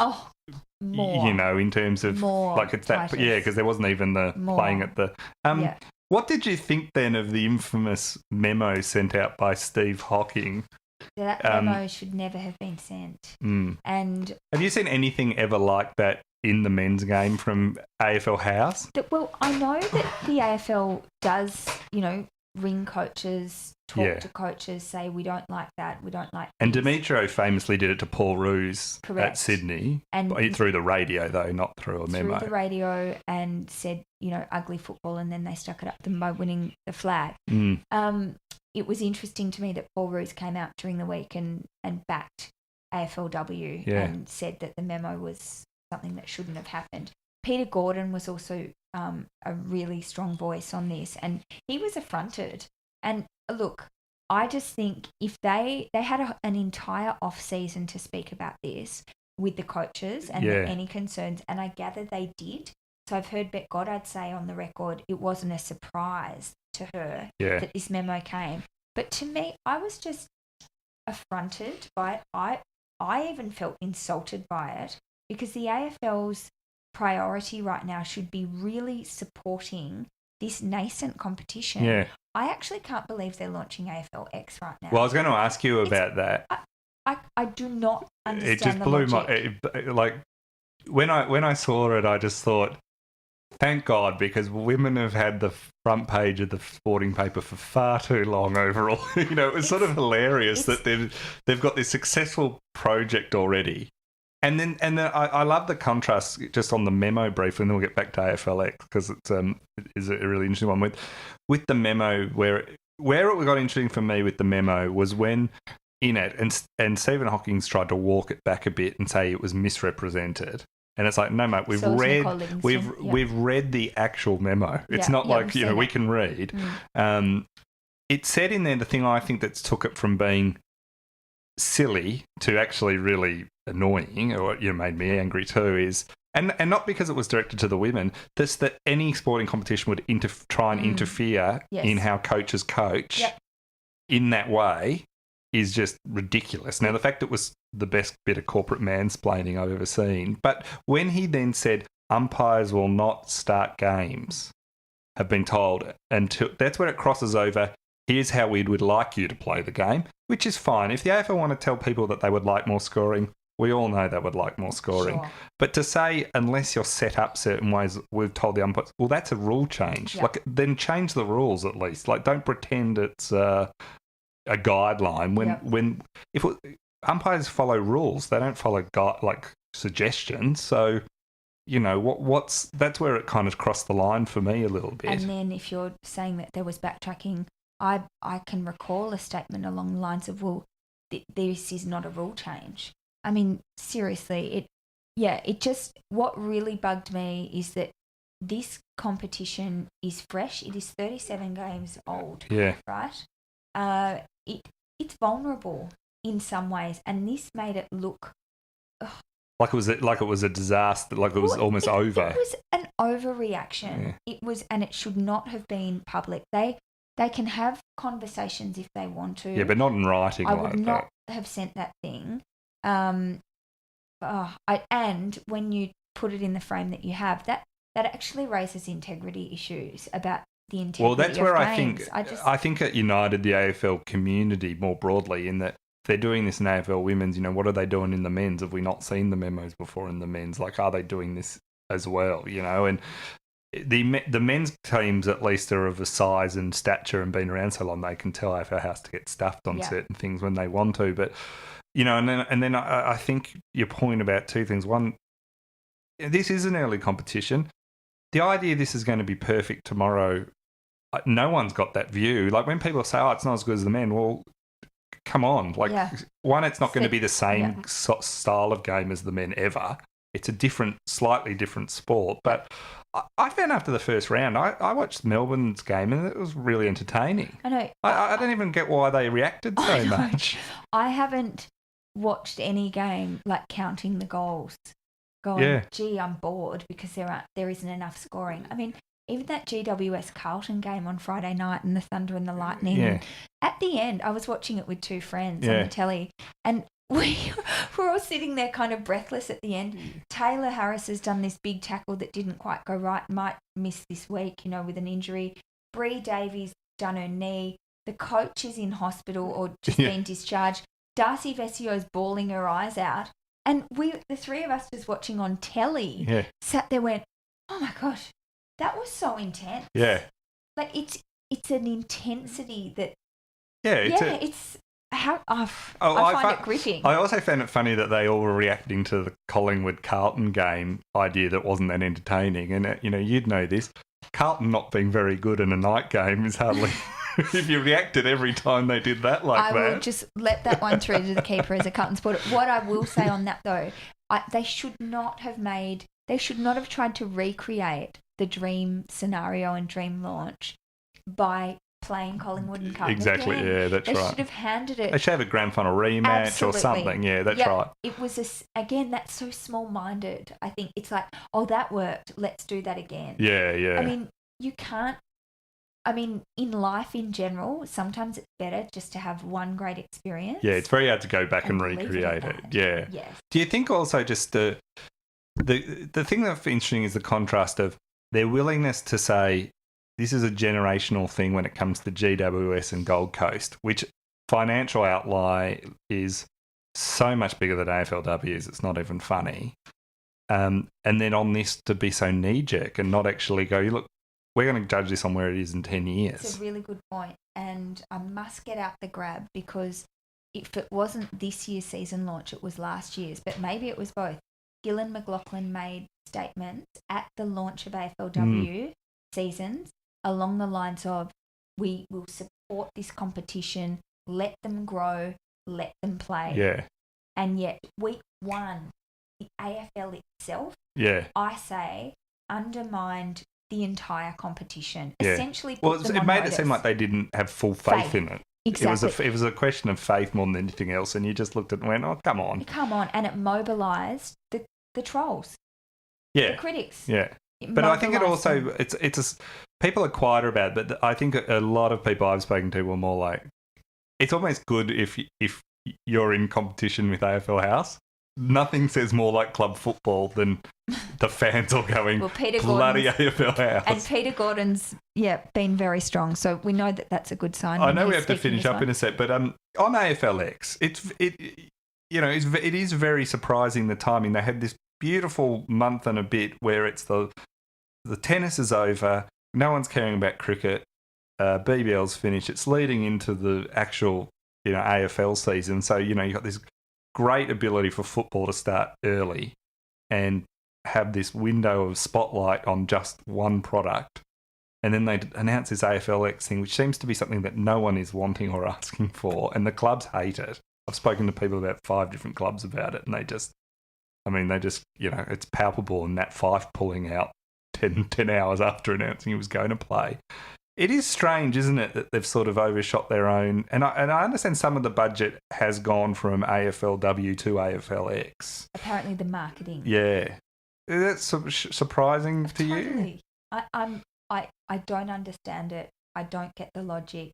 more, in terms of... More it's that, Titus. because there wasn't even the playing at the... What did you think then of the infamous memo sent out by Steve Hocking? That memo should never have been sent. And have you seen anything ever like that in the men's game from AFL House? Well, I know that the AFL does, ring coaches, talk to coaches, say we don't like that, we don't like And this. Demetrio famously did it to Paul Roos Correct. at Sydney, and through the radio though, not through a memo. Through the radio, and said, ugly football, and then they stuck it up them by winning the flag. It was interesting to me that Paul Roos came out during the week and backed AFLW and said that the memo was something that shouldn't have happened. Peter Gordon was also a really strong voice on this, and he was affronted. And look, I just think if they had an entire off-season to speak about this with the coaches and any concerns, and I gather they did. So I've heard Beck Goddard say on the record it wasn't a surprise to her that this memo came. But to me, I was just affronted by it. I even felt insulted by it, because the AFL's priority right now should be really supporting this nascent competition. Yeah. I actually can't believe they're launching AFLX right now. Well, I was going to ask you about that. I do not understand. It just blew logic. When I saw it, I just thought, thank God, because women have had the front page of the sporting paper for far too long overall. It was sort of hilarious that they've got this successful project already. And then I love the contrast just on the memo briefly, and then we'll get back to AFLX, because it is a really interesting one with the memo. Where it got interesting for me with the memo was when in it, and Steven Hocking tried to walk it back a bit and say it was misrepresented. And it's like, no, mate, we've read the actual memo. It's not like, we can read. It said in there the thing I think that's took it from being silly to actually really annoying, or made me angry too, is, and not because it was directed to the women, just that any sporting competition would try and interfere in how coaches coach in that way is just ridiculous. Now, the fact it was the best bit of corporate mansplaining I've ever seen, but when he then said umpires will not start games, have been told, until that's where it crosses over, here's how we would like you to play the game, which is fine. If the AFL want to tell people that they would like more scoring, we all know they would like more scoring. Sure. But to say, unless you're set up certain ways, we've told the umpires, well, that's a rule change. Yep. Then change the rules at least. Don't pretend it's a guideline. When umpires follow rules, they don't follow suggestions. So, that's where it kind of crossed the line for me a little bit. And then if you're saying that there was backtracking, I can recall a statement along the lines of, well, this is not a rule change. I mean, seriously, it just, what really bugged me is that this competition is fresh. It is 37 games old, right? It's vulnerable in some ways, and this made it look like it was a disaster, like it was almost over. It was an overreaction. It was, and it should not have been public. They can have conversations if they want to. Yeah, but not in writing. I would not have sent that thing. And when you put it in the frame that you have, that actually raises integrity issues about the integrity. Well, that's of where games. I think it united the AFL community more broadly, in that if they're doing this in AFL women's, what are they doing in the men's? Have we not seen the memos before in the men's? Are they doing this as well? And the men's teams at least are of a size and stature and been around so long, they can tell AFL House to get stuffed on certain things when they want to. But and then I think your point about two things. One, this is an early competition. The idea this is going to be perfect tomorrow, no one's got that view. When people say, "Oh, it's not as good as the men," well, come on. One, it's not going to be the same style of game as the men ever. It's a slightly different sport. But I found after the first round, I watched Melbourne's game and it was really entertaining. I know. I don't even get why they reacted so much. I haven't watched any game counting the goals, going, gee, I'm bored because there isn't enough scoring. I mean, even that GWS Carlton game on Friday night and the Thunder and the Lightning. Yeah. At the end, I was watching it with two friends on the telly, and we were all sitting there kind of breathless at the end. Taylor Harris has done this big tackle that didn't quite go right, might miss this week, with an injury. Bree Davies done her knee. The coach is in hospital or just been discharged. Darcy Vessio's bawling her eyes out. And the three of us just watching on telly, sat there, went, oh my gosh, that was so intense. Yeah. Like it's an intensity that. I find it gripping. I also found it funny that they all were reacting to the Collingwood-Carlton game idea that wasn't that entertaining. And, you'd know this. Carlton not being very good in a night game is hardly... if you reacted every time they did that I will just let that one through to the keeper as a Carlton supporter. What I will say on that, though, they should not have tried to recreate the dream scenario and dream launch by playing Collingwood and Carlton. Exactly, again. That's right. They should have handed it. They should have a grand final rematch or something. Yeah, that's right. It was, again, that's so small-minded. I think it's like, oh, that worked. Let's do that again. Yeah. I mean, you can't. I mean, in life in general, sometimes it's better just to have one great experience. Yeah, it's very hard to go back and recreate it. Yeah. Yes. Do you think also just the thing that's interesting is the contrast of their willingness to say, this is a generational thing when it comes to GWS and Gold Coast, which financial outlay is so much bigger than AFLW's. It's not even funny. And then on this to be so knee-jerk and not actually go, look, we're going to judge this on where it is in 10 years. It's a really good point. And I must get out the grab because if it wasn't this year's season launch, it was last year's. But maybe it was both. Gillan McLaughlin made statements at the launch of AFLW seasons along the lines of, we will support this competition, let them grow, let them play. Yeah. And yet, week one, the AFL itself, I say, undermined the entire competition. Yeah. Essentially, it made it seem like they didn't have full faith in it. Exactly. It was a question of faith more than anything else, and you just looked at it and went, oh, come on. Come on, and it mobilised the trolls. Yeah. The critics. Yeah. But I think it also, people are quieter about it, but I think a lot of people I've spoken to were more like, it's almost good if you're in competition with AFL House. Nothing says more like club football than the fans all going, bloody AFL House. And Peter Gordon's, been very strong. So we know that that's a good sign. I know we have to finish up in a sec, but on AFLX, it is very surprising the timing. They had this beautiful month and a bit where it's the tennis is over, no one's caring about cricket, BBL's finished, it's leading into the actual AFL season. So you've got this great ability for football to start early and have this window of spotlight on just one product. And then they announce this AFLX thing, which seems to be something that no one is wanting or asking for, and the clubs hate it. I've spoken to people about 5 different clubs about it, and they just, it's palpable in that Fife pulling out 10 hours after announcing he was going to play. It is strange, isn't it, that they've sort of overshot their own... And I understand some of the budget has gone from AFLW to AFLX. Apparently the marketing. Yeah. Is that surprising to you? I don't understand it. I don't get the logic.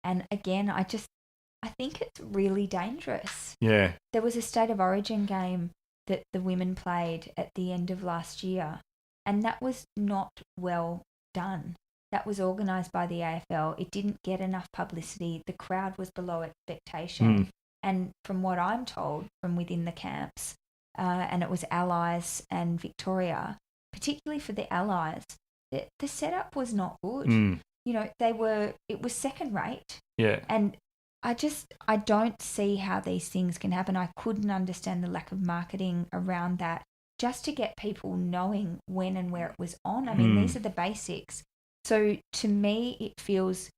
And again, I think it's really dangerous. Yeah. There was a State of Origin game that the women played at the end of last year, and that was not well done. That was organised by the AFL. It didn't get enough publicity. The crowd was below expectation. And from what I'm told from within the camps, and it was Allies and Victoria, particularly for the Allies, the setup was not good. It was second rate. Yeah. And I don't see how these things can happen. I couldn't understand the lack of marketing around that just to get people knowing when and where it was on. I mean, these are the basics. So to me, it feels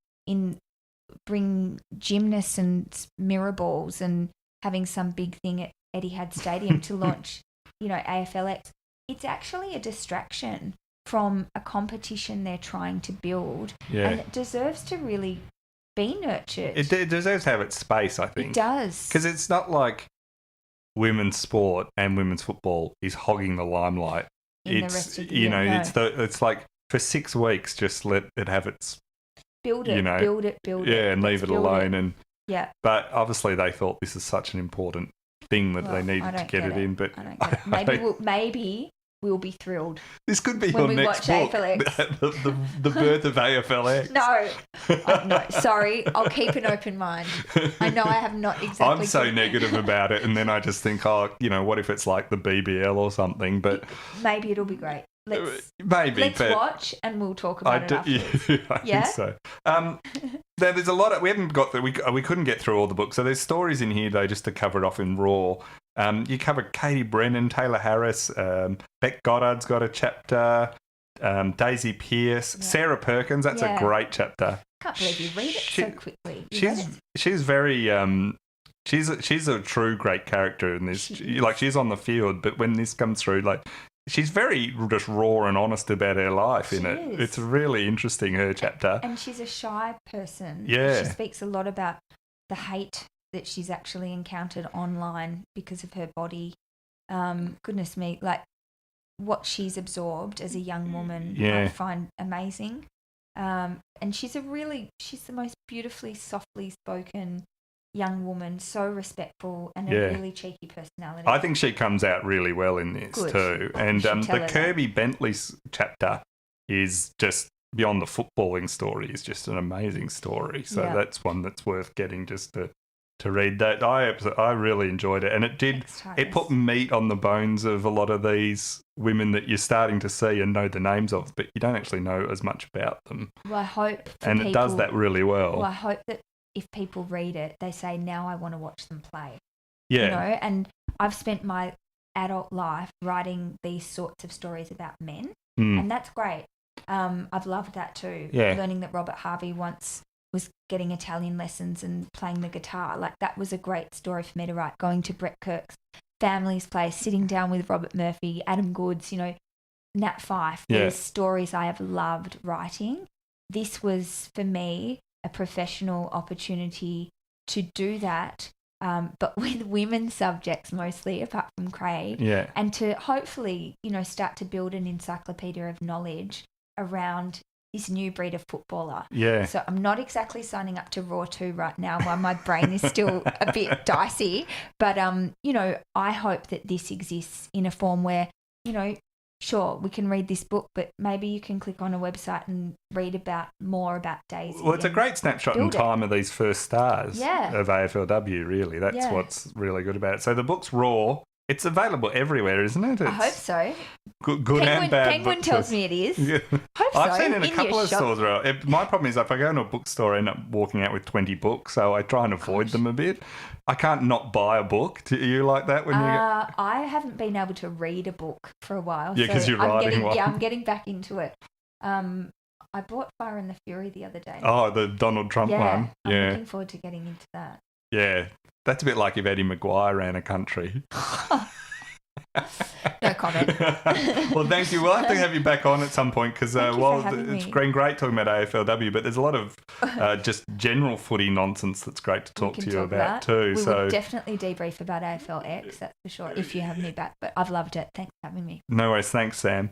bring gymnasts and mirror balls and having some big thing at Etihad Stadium to launch, AFLX. It's actually a distraction from a competition they're trying to build. Yeah. And it deserves to really be nurtured. It deserves to have its space, I think. It does. Because it's not like women's sport and women's football is hogging the limelight. The rest of the year, no. It's like for 6 weeks, just let it have its... Build it. Yeah, and leave it alone. And yeah. But obviously they thought this is such an important thing that they needed to get it in. But I don't get it. Maybe we'll be thrilled. This could be when your we next watch book. AFLX. The birth of AFLX. No, sorry. I'll keep an open mind. I know I have not exactly. I'm so negative about it, and then I just think, what if it's like the BBL or something? But maybe it'll be great. Let's watch and we'll talk about it afterwards. I think so. There's a lot. We haven't got we couldn't get through all the books, so there's stories in here though, just to cover it off in raw. You cover Katie Brennan, Taylor Harris, Beck Goddard's got a chapter, Daisy Pearce, Sarah Perkins. That's a great chapter. Can't believe you read it so quickly. She's very she's a true great character in this. She's on the field, but when this comes through, she's very just raw and honest about her life in it. It's really interesting, her chapter. And she's a shy person. Yeah. She speaks a lot about the hate that she's actually encountered online because of her body. Goodness me, what she's absorbed as a young woman, I find amazing. And she's the most beautifully, softly spoken young woman, so respectful and a really cheeky personality. I think she comes out really well in this too. And the Kirby Bentley's chapter is just beyond the footballing story, is just an amazing story. So that's one that's worth getting just to read. That I really enjoyed it, and it put meat on the bones of a lot of these women that you're starting to see and know the names of, but you don't actually know as much about them. Well, I hope it does that really well. Well, I hope that if people read it, they say, now I want to watch them play. Yeah. And I've spent my adult life writing these sorts of stories about men, and that's great. I've loved that too. Yeah. Learning that Robert Harvey once was getting Italian lessons and playing the guitar. That was a great story for me to write. Going to Brett Kirk's family's place, sitting down with Robert Murphy, Adam Goods, Nat Fyfe. These stories I have loved writing. This was, for me, a professional opportunity to do that, but with women's subjects mostly, apart from Craig, and to hopefully, start to build an encyclopedia of knowledge around this new breed of footballer. Yeah. So I'm not exactly signing up to Raw 2 right now while my brain is still a bit dicey, but, I hope that this exists in a form where, sure, we can read this book, but maybe you can click on a website and read more about Daisy. Well, it's a great snapshot in time of these first stars of AFLW, really. That's what's really good about it. So the book's raw. It's available everywhere, isn't it? I hope so. Good and bad. Penguin tells me it is. Yeah. Hope I've so. seen it in a couple of stores. My problem is if I go into a bookstore, I end up walking out with 20 books, so I try and avoid them a bit. I can't not buy a book. Do you like that when you get... I haven't been able to read a book for a while. Yeah, because you're writing one. Yeah, I'm getting back into it. I bought Fire and the Fury the other day. Oh, the Donald Trump one. I'm looking forward to getting into that. Yeah, that's a bit like if Eddie Maguire ran a country. No comment. Well, thank you. We'll have to have you back on at some point because it's been great talking about AFLW, but there's a lot of just general footy nonsense that's great to talk to you about too. We will definitely debrief about AFLX, that's for sure, if you have me back. But I've loved it. Thanks for having me. No worries. Thanks, Sam.